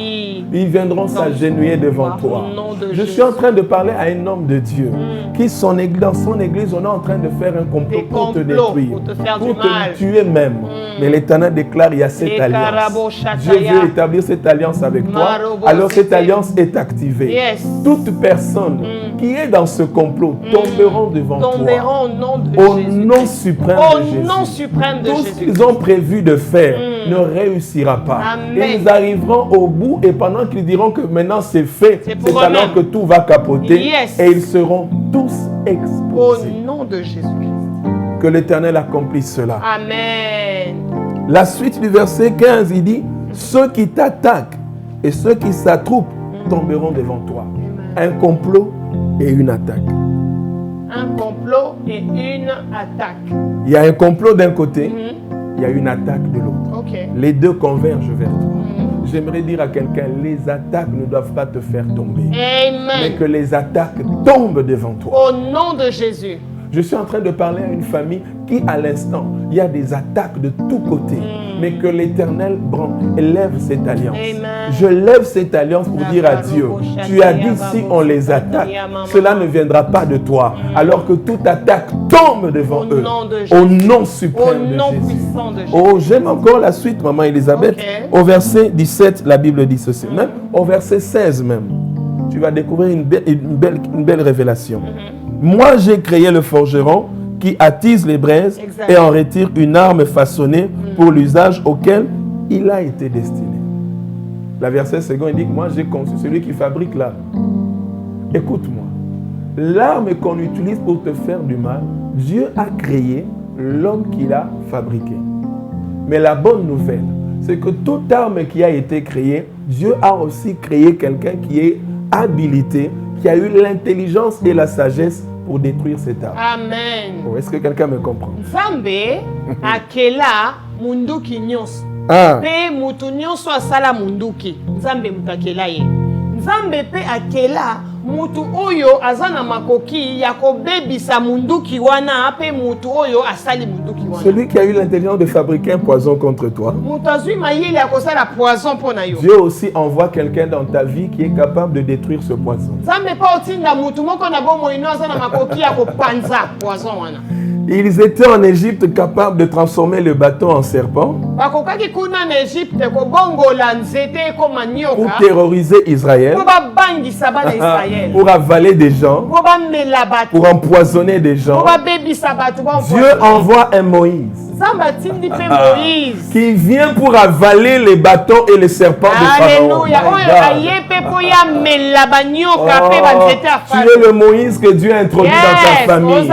Ils viendront s'agenouiller devant toi. Je suis en train de parler à un homme de Dieu qui, dans son église, on est en train de faire un complot pour te détruire, pour te faire pour du te mal. tuer même. Mais l'Éternel déclare, il y a cette alliance. Dieu veut établir cette alliance avec toi. Alors cette alliance est activée. Yes. Toute personne qui est dans ce complot tomberont devant toi. Tomberont au nom de Au Jésus. nom suprême Au de Jésus. nom suprême de Tout ce Jésus. qu'ils ont prévu de faire ne réussira pas. Amen. Ils arriveront au bout et pendant qu'ils diront que maintenant c'est fait, C'est pour c'est alors eux-mêmes. que tout va capoter. Yes. Et ils seront tous Au exposés. nom de Jésus-Christ. Que l'Éternel accomplisse cela. Amen. La suite du verset 15, il dit, ceux qui t'attaquent et ceux qui s'attroupent tomberont devant toi. Un complot et une attaque. Un complot et une attaque. Il y a un complot d'un côté, il y a une attaque de l'autre. Ok. Les deux convergent vers toi. J'aimerais dire à quelqu'un, les attaques ne doivent pas te faire tomber, mais Amen. que les attaques tombent devant toi. Au nom de Jésus. Je suis en train de parler à une famille qui, à l'instant, il y a des attaques de tous côtés, mais que l'Éternel lève cette alliance. Amen. Je lève cette alliance pour dire à Dieu, tu as dit si on les attaque, cela ne viendra pas de toi, alors que toute attaque tombe devant Au eux, nom de au Jésus. nom suprême Au de nom Jésus. puissant de Jésus. Oh, j'aime encore la suite, maman Elisabeth. Ok. Au verset 17, la Bible dit ceci. Même au verset 16 même, tu vas découvrir une belle révélation. Moi, j'ai créé le forgeron qui attise les braises Exact. et en retire une arme façonnée pour l'usage auquel il a été destiné. La verset second, il dit que moi, j'ai conçu celui qui fabrique l'arme. Écoute-moi. l'arme qu'on utilise pour te faire du mal, Dieu a créé l'homme qu'il a fabriqué. Mais la bonne nouvelle, c'est que toute arme qui a été créée, Dieu a aussi créé quelqu'un qui est habilité, qui a eu l'intelligence et la sagesse pour détruire cette arme. Amen. Oh, est-ce que quelqu'un me comprend? Nzambe akela munduki nyonso. Ah. Pe mutu nyonso asala munduki. Nzambe mutakela ye. Nzambe pe akela mutu oyo azana makoki ya kobebisa munduki wana pe mutu oyo asali munduki wana. Celui qui a eu l'intelligence de fabriquer un poison contre toi. Mutu azui mayele ya kosala poison pona yo. Dieu aussi envoie quelqu'un dans ta vie qui est capable de détruire ce poison. Nzambe pa otinda mutu moko na bomoi no azana makoki ya kopanza poison wana. Ils étaient en Égypte capables de transformer le bâton en serpent Bakokaki kuna na Egypte kobongola nzete koma nyoka. pour terroriser Israël, Po babangisa bana Israël. pour avaler des gens, Po bamela bato. pour empoisonner des Po gens. babebisa bato ba Dieu envoie un Moïse Nzambe atindi pe Moïse. qui vient pour avaler les bâtons et les serpents de Pharaon. Alléluia. My Oyo God. ayepe po ya mela banyoka pe Oh, banzete ya tu es le Moïse que Dieu a introduit dans ta famille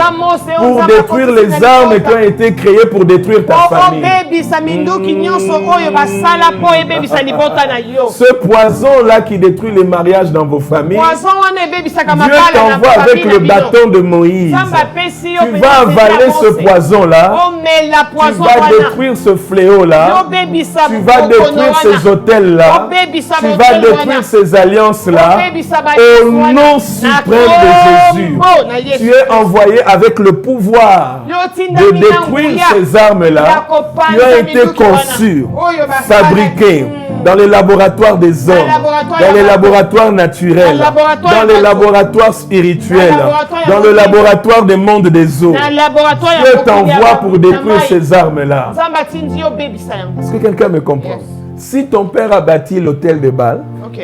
pour détruire les armes qui ont été créées pour détruire ta famille. obebisa minduki nyonso oyo basala po ebebisa libota na yo. Ce poison-là qui détruit les mariages dans vos familles, Poison wana ebebisaka Dieu mabala na t'envoie avec famille le na bino. bâton de Moïse. Nzambe apesi yo Tu pe vas nzete avaler ya ce Mose. poison-là. Omela Tu poison vas wana. détruire ce fléau-là. Obebisa Tu vas bokono détruire wana. ces hôtels-là. Obebisa Tu bokono vas wana. détruire ces alliances-là. Obebisa ba Au Yesu wana. nom Na suprême de Jésus, kombo na Yesu. tu es envoyé avec le pouvoir Yo tinda de mina détruire nguya. ces armes-là. Ya kopanza Tu as été minduki wana. conçu, Oyo basala. fabriqué dans les laboratoires des hommes, laboratoire dans les ya bato. laboratoires naturels, Na laboratoire dans ya les bato. laboratoires spirituels, Na laboratoire ya dans le motema. laboratoire des mondes des eaux. Na laboratoire ya Dieu mokili ya t'envoie ba- pour na détruire mai. ces armes-là. Nzambe atindi yo obebisa yango. Est-ce que quelqu'un me comprend? Yes. Si ton père a bâti l'hôtel de Baal, Ok.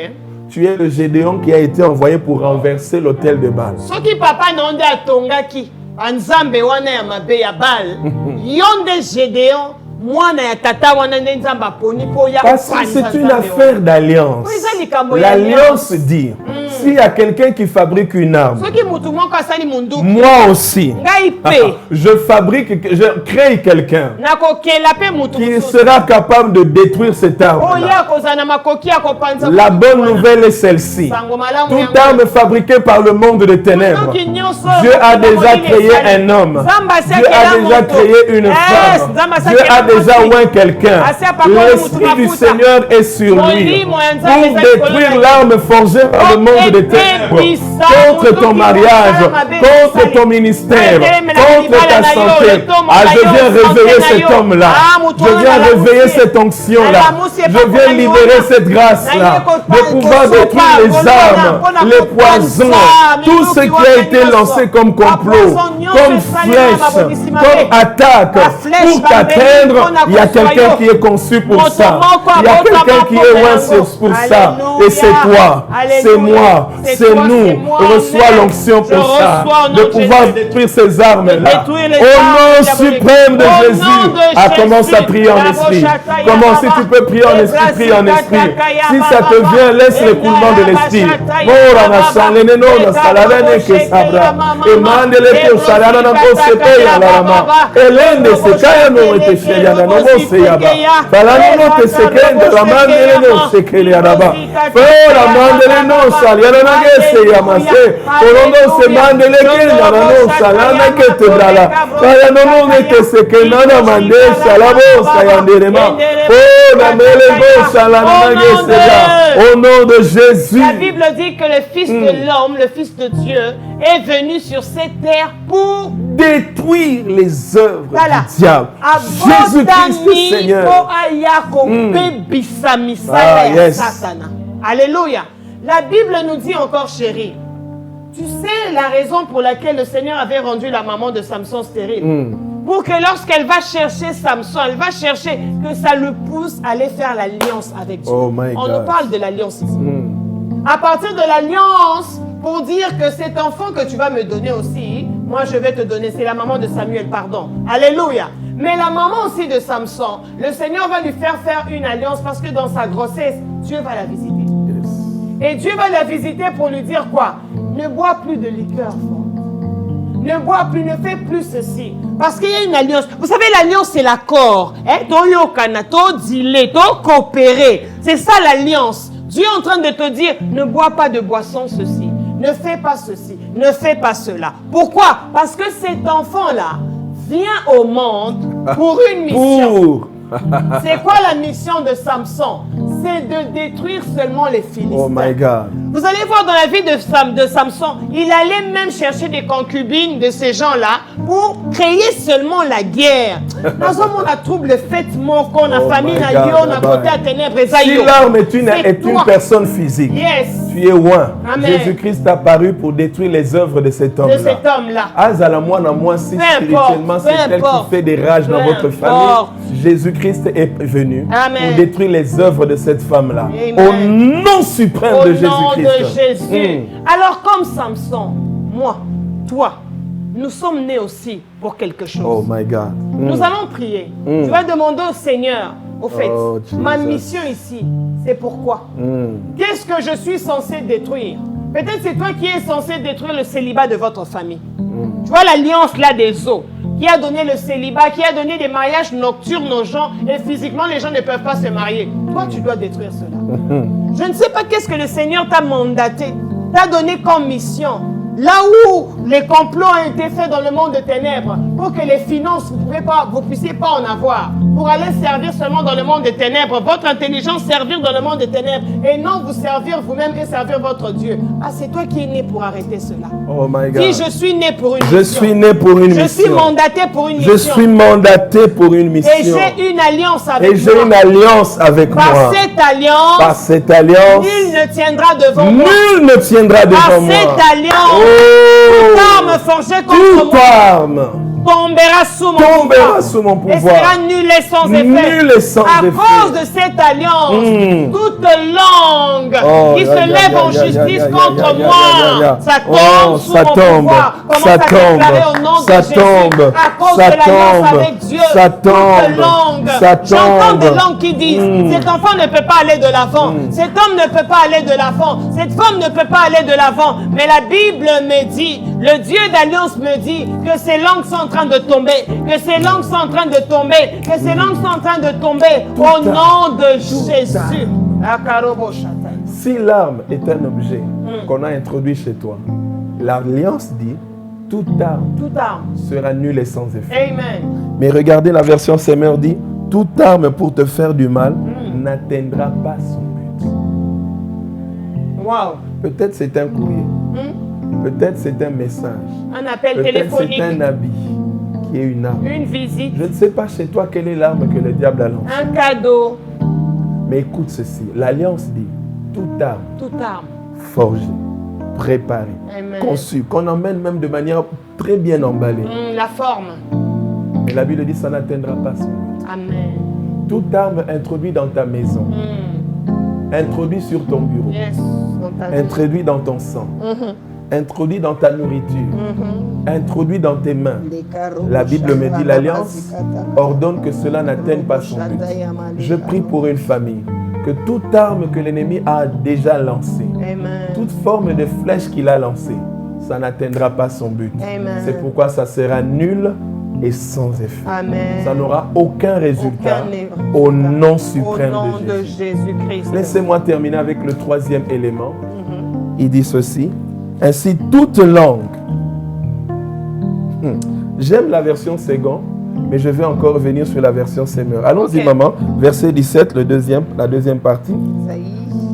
tu es le Gédéon qui a été envoyé pour renverser l'hôtel de Baal. Soki papa na onde atongaki banzambe wana ya mabe ya Bale, yo nde Gédéon mwana ya tata wana nde Nzambe aponi po ya Parce que kopanza c'est une Nzambe affaire wana. d'alliance. Oui, ça, likambo ya L'alliance dit, s'il y a quelqu'un qui fabrique une arme, Soki mutu moko asali munduki moi aussi, ngai pe je crée quelqu'un nakokela pe mutu qui mosusu sera capable de détruire cette oyo arme-là. akozala na makoki ya kopanza La mutu bonne wana. nouvelle est celle-ci. Sango malamu Toute yango. arme fabriquée par le monde des ténèbres, Munduki nyonso Dieu oyo a moto déjà mokili créé esali. un homme. Nzambe asi Dieu a akela déjà moto. créé une Yes, femme. Nzambe asi Dieu a akela déjà moto. oint quelqu'un. Asi apakoli mutu L'Esprit du mafuta. Seigneur est sur lui Molimo ya Nzambe pour ezali détruire kolona. l'arme forgée par le monde des ténèbres contre ton mariage, contre ton ministère, contre ta santé. Ah, je viens réveiller cet homme-là. Je viens réveiller cette onction-là. Je viens libérer cette grâce-là de pouvoir détruire les armes, les poisons, tout ce qui a été lancé comme complot, comme flèche, comme attaque pour t'atteindre. Il y a quelqu'un qui est conçu pour ça. Il y a quelqu'un qui est oint pour ça. Et c'est toi, c'est moi, c'est nous. Reçois l'onction pour ça, de pouvoir détruire ces armes-là. Au nom suprême de Jésus. Ah, commence à prier en esprit. Comment si tu peux prier en esprit, prie en esprit. Si ça te vient, laisse l'écoulement de l'esprit. Au nom de Jésus. La Bible dit que le Fils de l'homme, le Fils de Dieu, est venu sur cette terre pour détruire les œuvres voilà. du diable. Jésus-Christ, Seigneur. Yes. Alléluia. La Bible nous dit encore, chérie, tu sais la raison pour laquelle le Seigneur avait rendu la maman de Samson stérile. Pour que lorsqu'elle va chercher Samson, elle va chercher que ça le pousse à aller faire l'alliance avec Dieu. Oh my God. On nous parle de l'alliance ici. À partir de l'alliance, pour dire que cet enfant que tu vas me donner aussi, moi je vais te donner, c'est la maman de Samuel, pardon. Alléluia. Mais la maman aussi de Samson, le Seigneur va lui faire une alliance parce que dans sa grossesse, Dieu va la visiter. Yes. Et Dieu va la visiter pour lui dire quoi? Ne bois plus de liqueur forte. Ne bois plus, ne fais plus ceci. Parce qu'il y a une alliance. Vous savez, l'alliance, c'est l'accord. Coopérer. C'est ça l'alliance. Dieu est en train de te dire, ne bois pas de boisson ceci. Ne fais pas ceci. Ne fais pas cela. Pourquoi? Parce que cet enfant-là vient au monde pour une mission. C'est quoi la mission de Samson? C'est de détruire seulement les Philistins. Oh my God. Vous allez voir dans la vie de Samson, il allait même chercher des concubines de ces gens-là pour créer seulement la guerre. Dans un monde à trouble, faites mon qu'on a famille, na yo, na côté à ténèbres, si l'homme est une personne physique, tu es loin. Jésus-Christ est apparu pour détruire les œuvres de cet homme-là. Azala moi, si spirituellement c'est elle qui fait des rages dans votre famille, Jésus-Christ est venu pour détruire les œuvres de cette femme-là. Au nom suprême de Jésus-Christ. Alors comme Samson, moi, toi, nous sommes nés aussi pour quelque chose. Oh my God. Nous allons prier. Tu vas demander au Seigneur, au fait, ma mission ici, c'est pourquoi? Qu'est-ce que je suis censé détruire? Peut-être c'est toi qui es censé détruire le célibat de votre famille. Tu vois l'alliance là des eaux qui a donné le célibat, qui a donné des mariages nocturnes aux gens et physiquement les gens ne peuvent pas se marier. Toi tu dois détruire cela. Je ne sais pas qu'est-ce que le Seigneur t'a mandaté, t'a donné comme mission. Là où les complots ont été faits dans le monde de ténèbres, pour que les finances, vous ne puissiez pas en avoir, pour aller servir seulement dans le monde des ténèbres, votre intelligence servir dans le monde des ténèbres, et non vous servir vous-même et servir votre Dieu. Ah, c'est toi qui es né pour arrêter cela. Oh my God. Dis, je suis né pour une mission. Je suis né pour une mission. Je suis mandaté pour une mission. Je suis mandaté pour une mission. Et j'ai une alliance avec moi. Et j'ai une alliance avec moi. Par cette alliance, nul ne tiendra devant moi. Nul ne tiendra devant moi. Par cette alliance, toute arme forgée contre moi tombera sous mon pouvoir. Et sera nul et sans effet. À cause de cette alliance, toute langue qui se lève en justice contre moi, ça tombe sous mon pouvoir. Commence à déclarer au nom de Jésus. À cause de l'alliance avec Dieu, toute langue. J'entends des langues qui disent, cet enfant ne peut pas aller de l'avant. Cet homme ne peut pas aller de l'avant. Cette femme ne peut pas aller de l'avant. Mais la Bible me dit, le Dieu d'alliance me dit que ces langues sont en train de tomber, que ces langues sont en train de tomber, que ces langues sont en train de tomber au nom de Jésus. Si l'arme est un objet qu'on a introduit chez toi, l'alliance dit toute arme sera nulle et sans effet. Amen. Mais regardez la version Semeur dit toute arme pour te faire du mal n'atteindra pas son but. Wow. Peut-être c'est un courrier. Peut-être c'est un message. Un appel téléphonique. C'est un habit qui est une arme. Une visite. Je ne sais pas chez toi quelle est l'arme que le diable a lancée. Un cadeau. Mais écoute ceci. L'Alliance dit toute arme forgée, préparée, conçue, qu'on emmène même de manière très bien emballée. La forme. Mais la Bible dit ça n'atteindra pas son but. Amen. Toute arme introduite dans ta maison, introduite sur ton bureau, introduite dans ton sang, introduit dans ta nourriture, introduit dans tes mains. La Bible me dit, l'Alliance ordonne que cela n'atteigne pas son but. Je prie pour une famille, que toute arme que l'ennemi a déjà lancée, toute forme de flèche qu'il a lancée, ça n'atteindra pas son but. C'est pourquoi ça sera nul et sans effet. Ça n'aura aucun résultat au nom suprême de Jésus-Christ. Laissez-moi terminer avec le troisième élément. Il dit ceci. Ainsi, toute langue. J'aime la version Ségon, mais je vais encore revenir sur la version Semeur. Allons-y, maman. Verset 17, la deuxième partie. Isaïe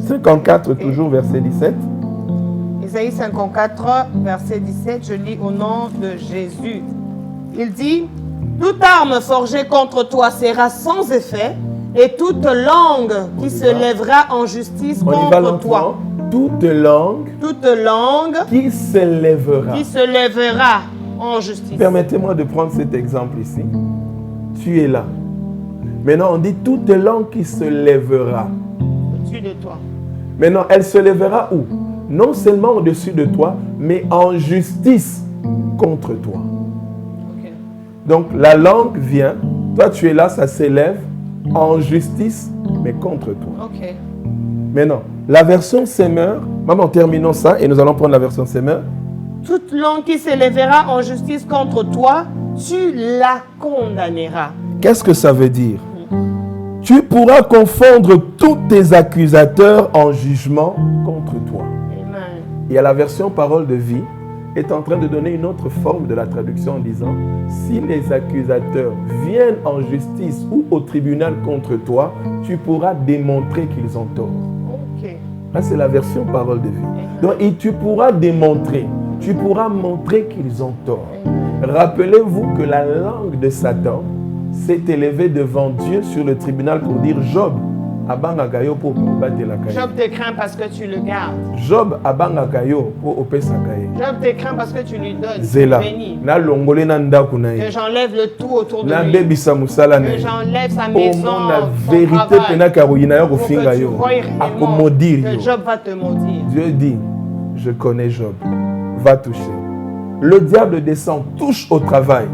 54, toujours verset 17. Isaïe 54, verset 17, je lis au nom de Jésus. Il dit, toute arme forgée contre toi sera sans effet, et toute langue qui se lèvera en justice contre toi. Toute langue qui se lèvera en justice. Permettez-moi de prendre cet exemple ici. Tu es là. Maintenant, on dit toute langue qui se lèvera. Au-dessus de toi. Maintenant, elle se lèvera où? Non seulement au-dessus de toi, mais en justice contre toi. Okay. Donc, la langue vient. Toi, tu es là, ça s'élève en justice, mais contre toi. Okay. Maintenant, la version Semeur, maman, terminons ça et nous allons prendre la version Semeur. Toute langue qui s'élèvera en justice contre toi, tu la condamneras. Qu'est-ce que ça veut dire? Tu pourras confondre tous tes accusateurs en jugement contre toi. Amen. Et à la version Parole de vie est en train de donner une autre forme de la traduction en disant si les accusateurs viennent en justice ou au tribunal contre toi, tu pourras démontrer qu'ils ont tort. Ok. Là, c'est la version Parole de vie. Donc, et tu pourras démontrer, tu pourras montrer qu'ils ont tort. Rappelez-vous que la langue de Satan s'est élevée devant Dieu sur le tribunal pour dire Job, abangakayo pour battre la caille. Job te craint parce que tu le gardes. Job abangakayo pour opesa caille. Job te craint parce que tu lui donnes. Zela. Béni. Na longole na ndaku na Que ye. j'enlève le tout autour de Na lui. bebisa musala na Que ye. j'enlève sa Au maison, monde la son vérité travail. pena karoyina yo Pour que kofinga tu yo. voies réellement Akomodir que yo. Job va te maudire. Dieu dit, je connais Job, va toucher. Le diable descend, touche au travail.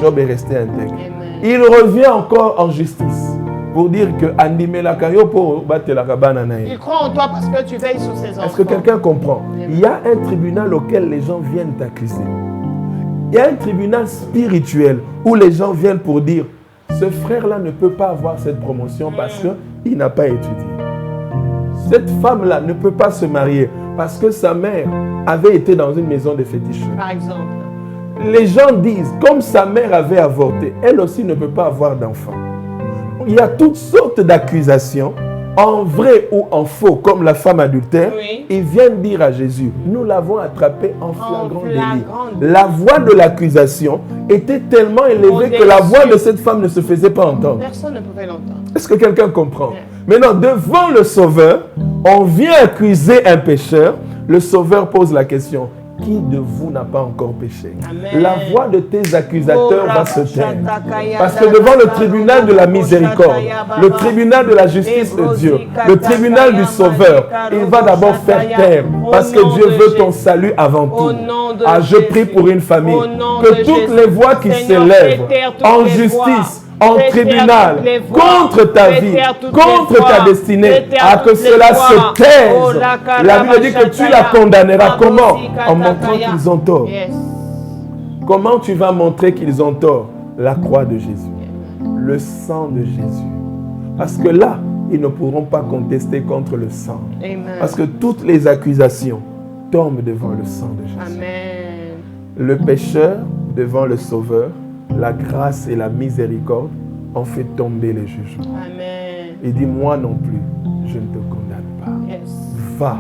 Job est resté intègre. Amen. Il revient encore en justice pour dire que Andimela Kayo pour battre la cabane. Il croit en toi parce que tu veilles sur ses enfants. Est-ce que quelqu'un comprend? Il y a un tribunal auquel les gens viennent t'accuser. Il y a un tribunal spirituel où les gens viennent pour dire ce frère-là ne peut pas avoir cette promotion parce qu'il n'a pas étudié. Cette femme-là ne peut pas se marier parce que sa mère avait été dans une maison de féticheurs. Par exemple. Les gens disent, comme sa mère avait avorté, elle aussi ne peut pas avoir d'enfant. Il y a toutes sortes d'accusations, en vrai ou en faux, comme la femme adultère. Oui. Ils viennent dire à Jésus, nous l'avons attrapé en flagrant délit. flagrant La voix de l'accusation était tellement élevée que la voix de cette femme ne se faisait pas entendre. Personne ne pouvait l'entendre. Est-ce que quelqu'un comprend? Oui. Maintenant, devant le Sauveur, on vient accuser un pécheur. Le Sauveur pose la question, qui de vous n'a pas encore péché? Amen. La voix de tes accusateurs va se taire. Parce que devant le tribunal de la miséricorde, le tribunal de la justice de Dieu, le tribunal du Sauveur, il va d'abord faire taire. Parce que Dieu veut ton salut avant tout. Ah, je prie pour une famille. Que toutes les voix qui s'élèvent en justice, en tribunal, contre ta vie, contre ta destinée, à que cela se taise. La Bible dit que tu la condamneras. Comment? En montrant qu'ils ont tort. Yes. Comment tu vas montrer qu'ils ont tort? La croix de Jésus, le sang de Jésus. Parce que là, ils ne pourront pas contester contre le sang. Amen. Parce que toutes les accusations tombent devant le sang de Jésus. Amen. Le pécheur devant le Sauveur, la grâce et la miséricorde ont fait tomber les jugements. Amen. Il dit, moi non plus, je ne te condamne pas. Yes. Va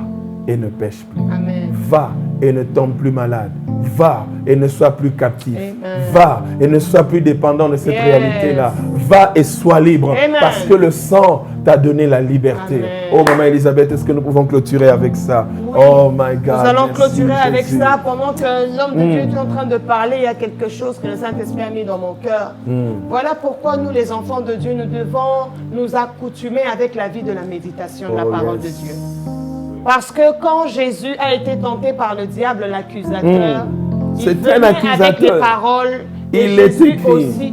et ne pêche plus. Amen. Va et ne tombe plus malade. Va et ne sois plus captif. Amen. Va et ne sois plus dépendant de cette Yes. réalité-là. Va et sois libre. Amen. Parce que le sang t'a donné la liberté. Amen. Oh, Maman Elisabeth, est-ce que nous pouvons clôturer avec ça? Oui. Oh my God. Nous allons merci, clôturer avec Jésus. ça. Pendant que l'homme de Dieu est en train de parler, il y a quelque chose que le Saint-Esprit a mis dans mon cœur. Voilà pourquoi nous, les enfants de Dieu, nous devons nous accoutumer avec la vie de la méditation de la Oh, parole yes. de Dieu. Parce que quand Jésus a été tenté par le diable, l'accusateur, il C'était un venait avec les accusateur. paroles. Il Et Jésus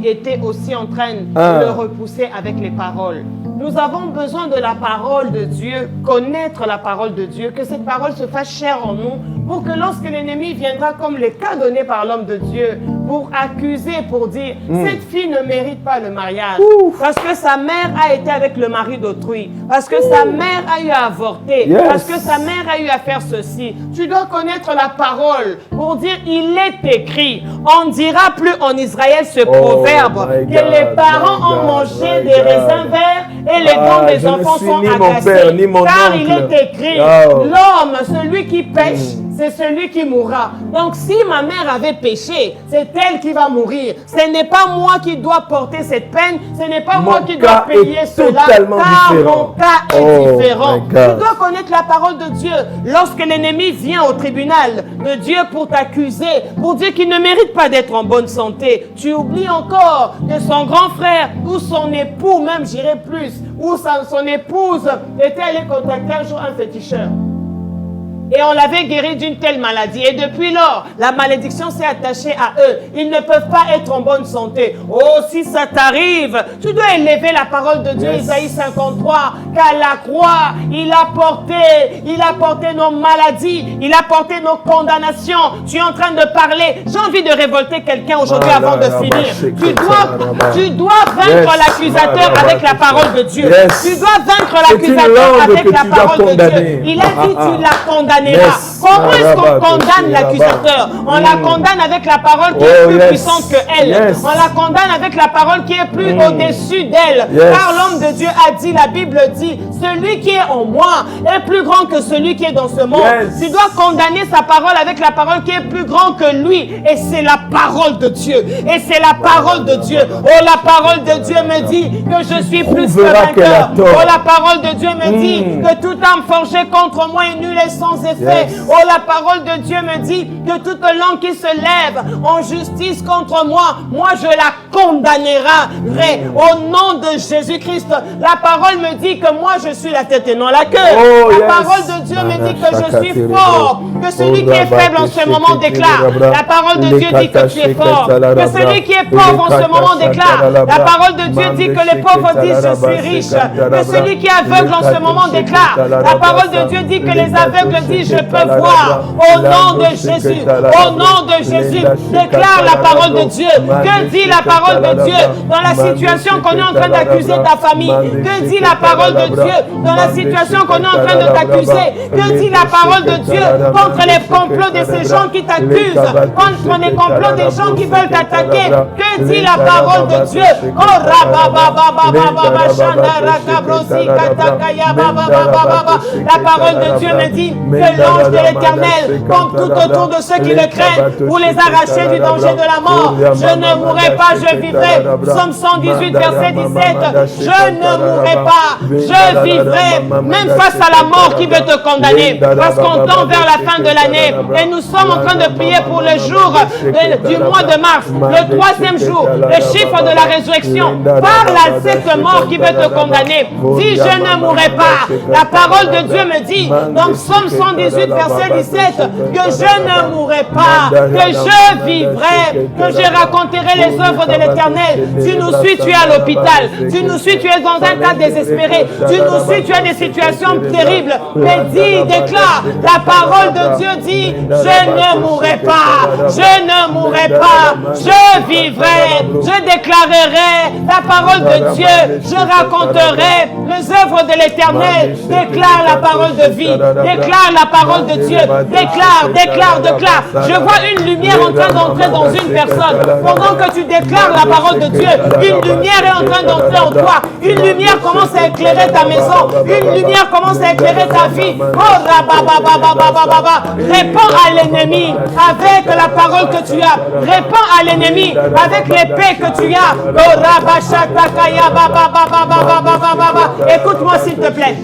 était était aussi en train de Ah. le repousser avec les paroles. Nous avons besoin de la parole de Dieu, connaître la parole de Dieu, que cette parole se fasse chère en nous, pour que lorsque l'ennemi viendra, comme les cas donnés par l'homme de Dieu, pour accuser, pour dire, cette fille ne mérite pas le mariage, parce que sa mère a été avec le mari d'autrui, parce que sa mère a eu à avorter, Yes. parce que sa mère a eu à faire ceci. Tu dois connaître la parole pour dire, il est écrit. On ne dira plus en Israël ce proverbe, my que God, les parents my ont God, mangé my des God. raisins verts et les dents des je ne enfants suis sont ni mon agacés. père, ni mon Car oncle. il est écrit, Oh. l'homme, celui qui pêche, c'est celui qui mourra. Donc si ma mère avait péché, c'est elle qui va mourir. Ce n'est pas moi qui dois porter cette peine, ce n'est pas moi Mon qui cas dois payer est cela, totalement car différent. mon cas est Oh, différent. my God. Tu dois connaître la parole de Dieu. Lorsque l'ennemi vient au tribunal de Dieu pour t'accuser, pour dire qu'il ne mérite pas d'être en bonne santé, tu oublies encore que son grand frère ou son époux, même j'irai plus, ou son épouse était allée contacter un jour un féticheur. Et on l'avait guéri d'une telle maladie. Et depuis lors, la malédiction s'est attachée à eux. Ils ne peuvent pas être en bonne santé. Oh, si ça t'arrive, tu dois élever la parole de Dieu, Isaïe 53, qu'à la croix, il a porté nos maladies, il a porté nos condamnations. Tu es en train de parler. J'ai envie de révolter quelqu'un aujourd'hui avant de finir. Tu dois vaincre l'accusateur avec la parole de Dieu. Tu dois vaincre l'accusateur avec la parole de Dieu. Il a dit, tu la condamneras. Comment est-ce qu'on condamne l'accusateur? On la condamne avec la parole qui est plus puissante que elle. On la condamne avec la parole qui est plus au-dessus d'elle. Car l'homme de Dieu a dit, la Bible dit, celui qui est en moi est plus grand que celui qui est dans ce monde. Tu dois condamner sa parole avec la parole qui est plus grand que lui. Et c'est la parole de Dieu. Et c'est la parole de Dieu. Oh, la parole de Dieu me dit que je suis plus que vainqueur. Oh, la parole de Dieu me dit que toute âme forgée contre moi est nulle et sans effet. Oh, la parole de Dieu me dit que toute langue qui se lève en justice contre moi, moi je la condamnerai au nom de Jésus-Christ. La parole me dit que moi je suis la tête et non la queue. La parole de Dieu me dit que je suis fort, que celui qui est faible en ce moment déclare. La parole de Dieu dit que tu es fort, que celui qui est pauvre en ce moment déclare. La parole de Dieu dit que les pauvres disent je suis riche, que celui qui est aveugle en ce moment déclare. La parole de Dieu dit que les aveugles disent je peux voir. Au nom de Jésus, au nom de Jésus, déclare la parole de Dieu. Que dit la parole de Dieu dans la situation qu'on est en train d'accuser ta famille? Que dit la parole de Dieu dans la situation qu'on est en train de t'accuser? Que dit la parole de Dieu contre les complots de ces gens qui t'accusent, contre les complots des gens qui veulent t'attaquer? Que dit la parole de Dieu? Oh, la parole de Dieu me dit que l'ange de l'Éternel campe tout autour de ceux qui le craignent pour les arracher du danger de la mort. Je ne mourrai pas, je vivrai. Psaume 118, verset 17. Je ne mourrai pas, je vivrai, même face à la mort qui veut te condamner. Parce qu'on tend vers la fin de l'année et nous sommes en train de prier pour le jour du mois de mars, le 3e jour, le chiffre de la résurrection. Parle à cette mort qui veut te condamner. Dis, je ne mourrai pas. La parole de Dieu me dit, dans Psaume 118, verset 17, que je ne mourrai pas, que je vivrai, que je raconterai les œuvres de l'Éternel. Tu nous suis, tu es à l'hôpital. Tu nous suis, tu es dans un cas désespéré. Tu nous suis, tu as des situations terribles. Mais dis, déclare, la parole de Dieu dit, je ne mourrai pas, je ne mourrai pas, je vivrai, je déclarerai la parole de Dieu, je raconterai les œuvres de l'Éternel. Déclare la parole de vie, déclare la parole de Dieu, déclare. Je vois une lumière en train d'entrer dans une personne. Pendant que tu déclares la parole de Dieu, une lumière est en train d'entrer en toi. Une lumière commence à éclairer ta maison. Une lumière commence à éclairer ta vie. Réponds à l'ennemi avec la parole que tu as. Réponds à l'ennemi avec l'épée que tu as. Écoute-moi s'il te plaît.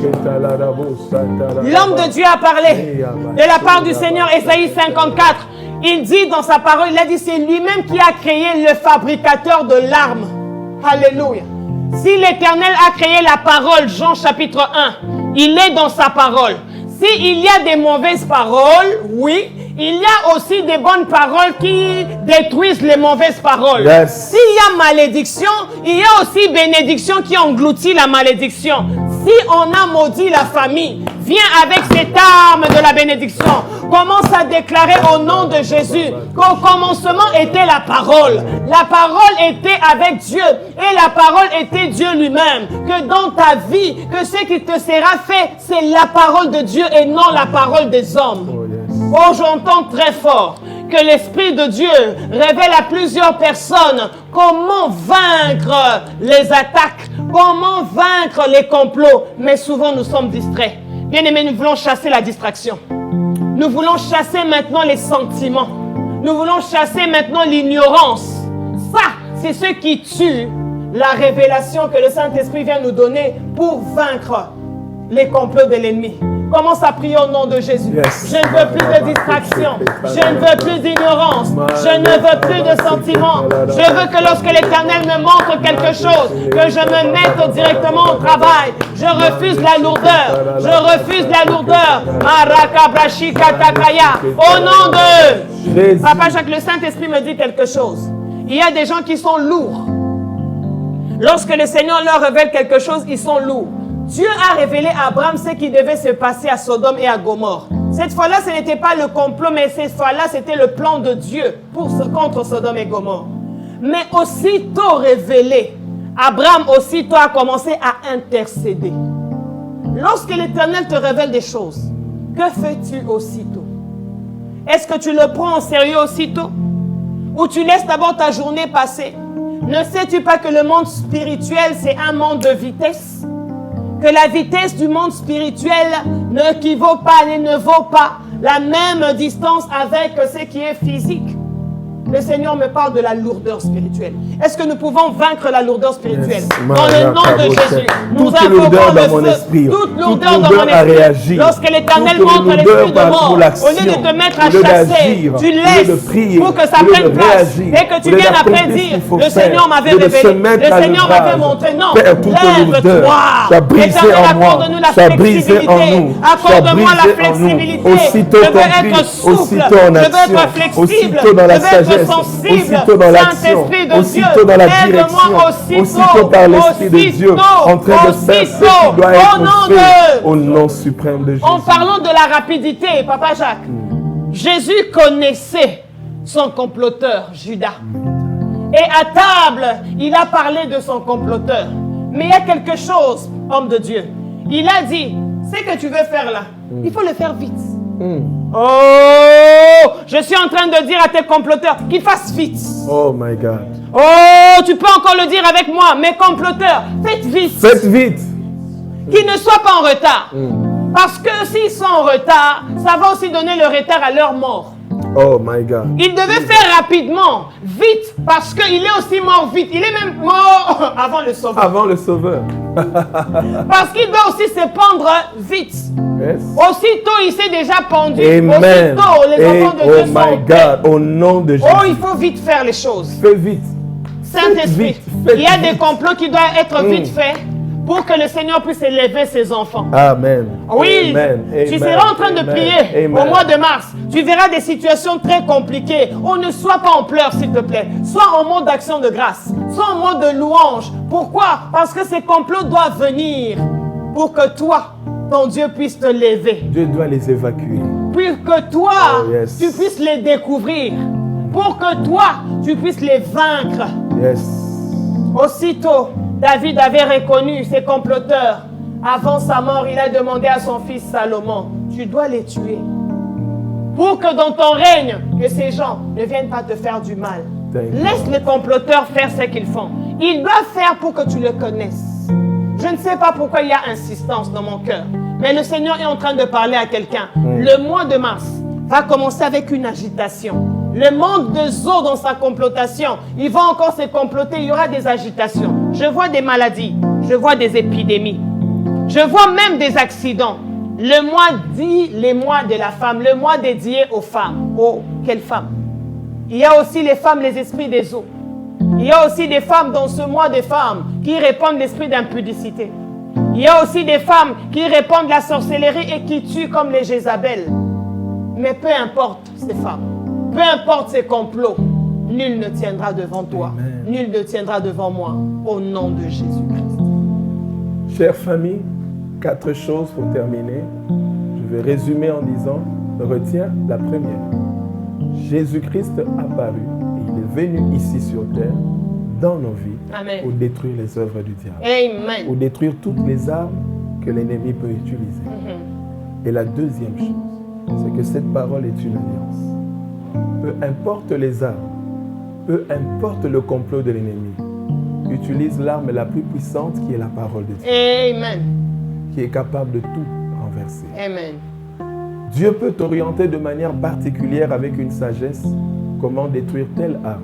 L'homme de Dieu a parlé de la part du Seigneur, Ésaïe 54. Il dit dans sa parole, il a dit, c'est lui-même qui a créé le fabricateur de l'arme. Alléluia. Si l'Éternel a créé la parole, Jean chapitre 1, il est dans sa parole. S'il y a des mauvaises paroles, oui, il y a aussi des bonnes paroles qui détruisent les mauvaises paroles. S'il y a malédiction, il y a aussi bénédiction qui engloutit la malédiction. Si on a maudit la famille, viens avec cette arme de la bénédiction. Commence à déclarer au nom de Jésus qu'au commencement était la parole. La parole était avec Dieu et la parole était Dieu lui-même. Que dans ta vie, que ce qui te sera fait, c'est la parole de Dieu et non la parole des hommes. Oh, j'entends très fort que l'Esprit de Dieu révèle à plusieurs personnes comment vaincre les attaques, comment vaincre les complots. Mais souvent, nous sommes distraits. Bien-aimés, nous voulons chasser la distraction. Nous voulons chasser maintenant les sentiments. Nous voulons chasser maintenant l'ignorance. Ça, c'est ce qui tue la révélation que le Saint-Esprit vient nous donner pour vaincre les complots de l'ennemi. Commence à prier au nom de Jésus. Yes. Je ne veux plus de distraction. Je ne veux plus d'ignorance. Je ne veux plus de sentiments. Je veux que lorsque l'Éternel me montre quelque chose, que je me mette directement au travail. Je refuse la lourdeur. Je refuse la lourdeur. Au nom de Jésus. Papa Jacques, le Saint-Esprit me dit quelque chose. Il y a des gens qui sont lourds. Lorsque le Seigneur leur révèle quelque chose, ils sont lourds. Dieu a révélé à Abraham ce qui devait se passer à Sodome et à Gomorrhe. Cette fois-là, ce n'était pas le complot, mais cette fois-là, c'était le plan de Dieu contre Sodome et Gomorrhe. Mais aussitôt révélé, Abraham aussitôt a commencé à intercéder. Lorsque l'Éternel te révèle des choses, que fais-tu aussitôt? Est-ce que tu le prends en sérieux aussitôt? Ou tu laisses d'abord ta journée passer? Ne sais-tu pas que le monde spirituel, c'est un monde de vitesse? Que la vitesse du monde spirituel n'équivaut pas et ne vaut pas la même distance avec ce qui est physique. Le Seigneur me parle de la lourdeur spirituelle. Est-ce que nous pouvons vaincre la lourdeur spirituelle? Dans le nom de Jésus, nous invoquons le feu. Toute lourdeur dans mon esprit. Lorsque l'Éternel montre l'esprit de mort, au lieu de te mettre à chasser, tu laisses pour que ça prenne place. Et que tu viennes après dire, le Seigneur m'avait révélé, le Seigneur m'avait montré. Non, lève-toi. Éternel, accorde-nous la flexibilité. Accorde-moi la flexibilité. Je veux être souple. Je veux être flexible. Je veux être sensible, aussitôt dans l'action, aussitôt dans la direction, aussitôt par l'Esprit de Dieu, en train de faire ce qui doit être fait au nom suprême de Jésus. En parlant de la rapidité, Papa Jacques, Jésus connaissait son comploteur, Judas. Et à table, il a parlé de son comploteur. Mais il y a quelque chose, homme de Dieu. Il a dit, ce que tu veux faire là, il faut le faire vite. Oh, je suis en train de dire à tes comploteurs qu'ils fassent vite. Oh my God. Oh, tu peux encore le dire avec moi, mes comploteurs, faites vite. Faites vite. Qu'ils ne soient pas en retard. Parce que s'ils sont en retard, ça va aussi donner le retard à leur mort. Oh my God. Il devait faire rapidement, vite, parce qu'il est aussi mort vite. Il est même mort avant le Sauveur. Avant le Sauveur. Parce qu'il doit aussi se pendre vite. Yes. Aussitôt, il s'est déjà pendu. Amen. Aussitôt, les enfants de Dieu sont my God, au nom de Jésus. Oh, il faut vite faire les choses. Fais vite. Saint-Esprit, il y a des complots qui doivent être vite faits pour que le Seigneur puisse élever ses enfants. Amen. Oui, Amen. Tu seras en train de prier au mois de mars. Tu verras des situations très compliquées. Oh, ne sois pas en pleurs, s'il te plaît. Sois en mode d'action de grâce. Sois en mode de louange. Pourquoi? Parce que ces complots doivent venir pour que toi, ton Dieu puisse te lever. Dieu doit les évacuer. Pour que toi, tu puisses les découvrir. Pour que toi, tu puisses les vaincre. Yes. Aussitôt, David avait reconnu ses comploteurs. Avant sa mort, il a demandé à son fils Salomon, tu dois les tuer. Pour que dans ton règne, que ces gens ne viennent pas te faire du mal. Laisse les comploteurs faire ce qu'ils font. Ils doivent faire pour que tu le connaisses. Je ne sais pas pourquoi il y a insistance dans mon cœur. Mais le Seigneur est en train de parler à quelqu'un. Le mois de mars va commencer avec une agitation. Le manque de Zo dans sa complotation, il va encore se comploter, il y aura des agitations. Je vois des maladies, je vois des épidémies, je vois même des accidents. Le mois dit les mois de la femme, le mois dédié aux femmes. Oh, quelles femmes! Il y a aussi les femmes, les esprits des eaux. Il y a aussi des femmes dans ce mois des femmes qui répandent l'esprit d'impudicité. Il y a aussi des femmes qui répandent la sorcellerie et qui tuent comme les Jézabel. Mais peu importe ces femmes, peu importe ces complots, nul ne tiendra devant toi, nul ne tiendra devant moi, au nom de Jésus-Christ. Chère famille, 4 choses pour terminer. Je vais résumer en disant, retiens la première. Jésus-Christ apparu et il est venu ici sur terre, dans nos vies, Amen. Pour détruire les œuvres du diable. Amen. Pour détruire toutes les armes que l'ennemi peut utiliser. Et la deuxième chose, c'est que cette parole est une alliance. Peu importe les armes, peu importe le complot de l'ennemi, utilise l'arme la plus puissante qui est la parole de Dieu. Amen. Qui est capable de tout renverser. Amen. Dieu peut t'orienter de manière particulière avec une sagesse comment détruire telle arme,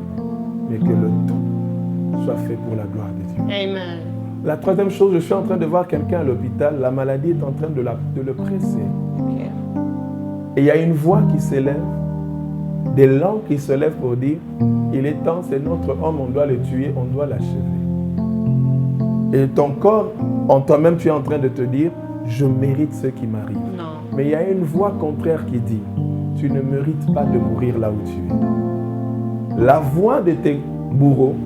mais que le tout soit fait pour la gloire de Dieu. Amen. La troisième chose, je suis en train de voir quelqu'un à l'hôpital, la maladie est en train de le presser. Et il y a une voix qui s'élève, des langues qui se lèvent pour dire, il est temps, c'est notre homme, on doit le tuer, on doit l'achever. Et ton corps, en toi-même, tu es en train de te dire, je mérite ce qui m'arrive. Mais il y a une voix contraire qui dit, tu ne mérites pas de mourir là où tu es. La voix de tes bourreaux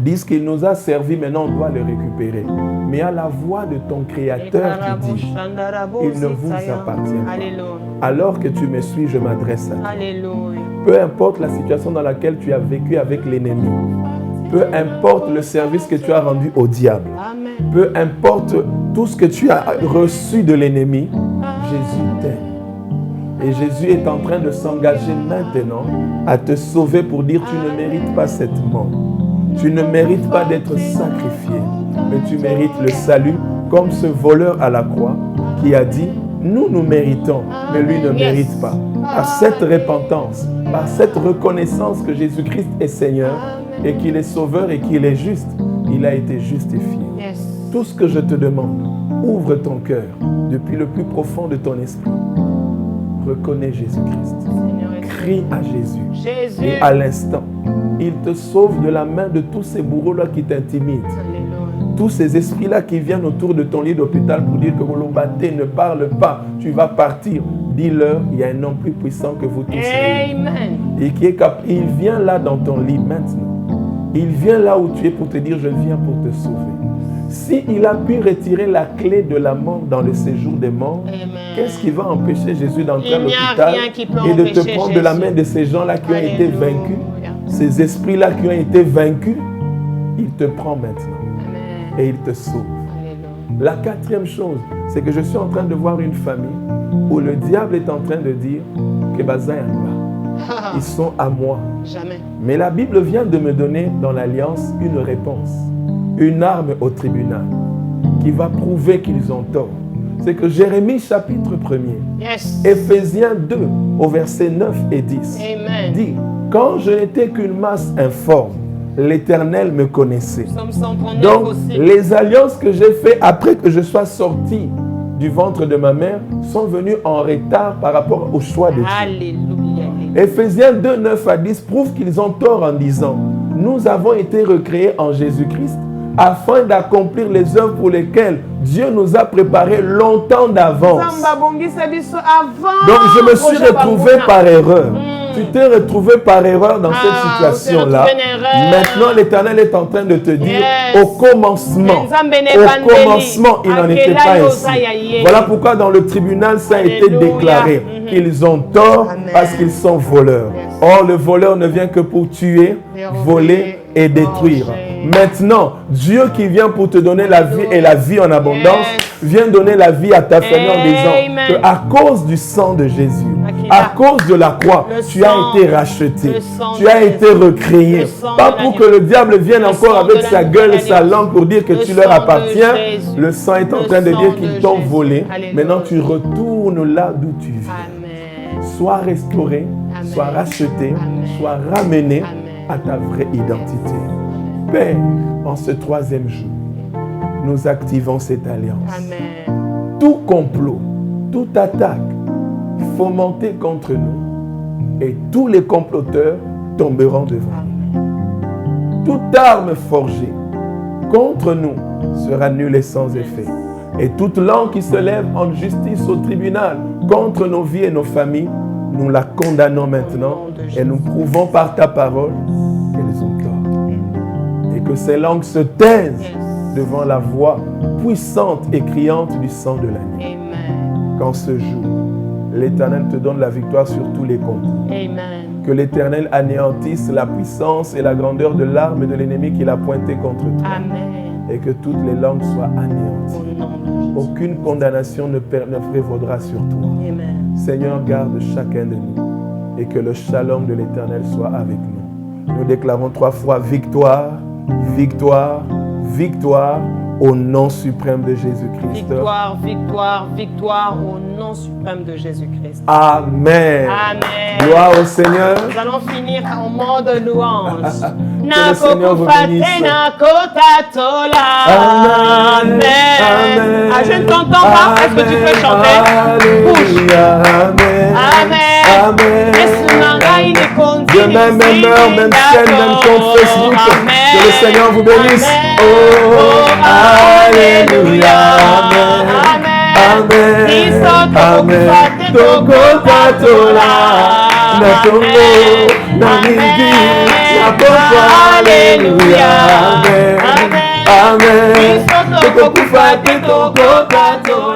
dit qu'il nous a servi, maintenant on doit le récupérer. Mais il y a la voix de ton Créateur qui dit, il ne vous appartient pas. Alors que tu me suis, je m'adresse à toi. Peu importe la situation dans laquelle tu as vécu avec l'ennemi, peu importe le service que tu as rendu au diable, peu importe tout ce que tu as reçu de l'ennemi, Jésus t'aime. Et Jésus est en train de s'engager maintenant à te sauver pour dire tu ne mérites pas cette mort. Tu ne mérites pas d'être sacrifié, mais tu mérites le salut comme ce voleur à la croix qui a dit nous méritons, mais lui ne mérite pas. Par cette repentance, par cette reconnaissance que Jésus-Christ est Seigneur et qu'il est Sauveur et qu'il est juste, il a été justifié. Tout ce que je te demande, ouvre ton cœur depuis le plus profond de ton esprit. Reconnais Jésus-Christ. Crie à Jésus. Et à l'instant, il te sauve de la main de tous ces bourreaux-là qui t'intimident. Tous ces esprits-là qui viennent autour de ton lit d'hôpital pour dire que Kolobaté ne parle pas, tu vas partir. Dis-leur, il y a un nom plus puissant que vous tous. Amen. Et il vient là dans ton lit maintenant. Il vient là où tu es pour te dire, je viens pour te sauver. S'il a pu retirer la clé de la mort dans le séjour des morts, qu'est-ce qui va empêcher Jésus d'entrer à l'hôpital et de te prendre de la main de ces gens-là qui ont été vaincus, ces esprits-là qui ont été vaincus? Il te prend maintenant et il te sauve. La quatrième chose, c'est que je suis en train de voir une famille où le diable est en train de dire que ils sont à moi. Jamais. Mais la Bible vient de me donner dans l'Alliance une réponse. Une arme au tribunal qui va prouver qu'ils ont tort. C'est que Jérémie chapitre 1er, Éphésiens 2 au verset 9 et 10 dit « Quand je n'étais qu'une masse informe, l'Éternel me connaissait. » Donc les alliances que j'ai faites après que je sois sorti du ventre de ma mère sont venues en retard par rapport au choix de Dieu. Alléluia. Éphésiens 2, 9 à 10 prouve qu'ils ont tort en disant « Nous avons été recréés en Jésus-Christ afin d'accomplir les œuvres pour lesquelles Dieu nous a préparés longtemps d'avance. » Donc je me suis retrouvé par erreur. Tu t'es retrouvé par erreur dans cette situation-là. Maintenant, l'Éternel est en train de te dire, au commencement, il n'en était pas ainsi. Voilà pourquoi dans le tribunal, ça a été déclaré. Ils ont tort parce qu'ils sont voleurs. Or, le voleur ne vient que pour tuer, voler et détruire. Maintenant, Dieu qui vient pour te donner la vie et la vie en abondance, vient donner la vie à ta famille en disant qu'à cause du sang de Jésus, à cause de la croix, tu as été racheté, tu as été recréé. Pas pour que le diable vienne encore avec sa gueule et sa langue pour dire que tu leur appartiens. Le sang est en train de dire qu'ils t'ont volé. Maintenant, tu retournes là d'où tu viens. Sois restauré, sois racheté, sois ramené à ta vraie identité. Père, en ce troisième jour, nous activons cette alliance. Tout complot, toute attaque fomentée contre nous et tous les comploteurs tomberont devant nous. Toute arme forgée contre nous sera nulle et sans effet. Et toute langue qui se lève en justice au tribunal contre nos vies et nos familles, nous la condamnons maintenant et nous prouvons par ta parole qu'elles ont tort. Et que ces langues se taisent devant la voix puissante et criante du sang de l'agneau. Qu'en ce jour, l'Éternel te donne la victoire sur tous les combats. Que l'Éternel anéantisse la puissance et la grandeur de l'arme de l'ennemi qu'il a pointé contre toi. Et que toutes les langues soient anéanties. Aucune condamnation ne prévaudra sur toi. Seigneur, garde chacun de nous et que le shalom de l'Éternel soit avec nous. Nous déclarons 3 fois victoire, victoire, victoire, au nom suprême de Jésus-Christ. Victoire, victoire, victoire au nom suprême de Jésus-Christ. Amen. Amen. Gloire au Seigneur. Nous allons finir en mot de louange. Que le Seigneur vous bénisse. Amen. Amen. Ah, je ne t'entends pas. Est-ce que tu peux chanter? Alléluia. Amen. Amen. Amen. Je même heure, même chaîne, même compte Facebook. Que le Seigneur vous bénisse. Oh, alléluia. Amen. Amen. Amen. Tokotatola. Natongo. Namidi. Napopo. Alléluia. Amen. Amen. Tokokufate tokotatola.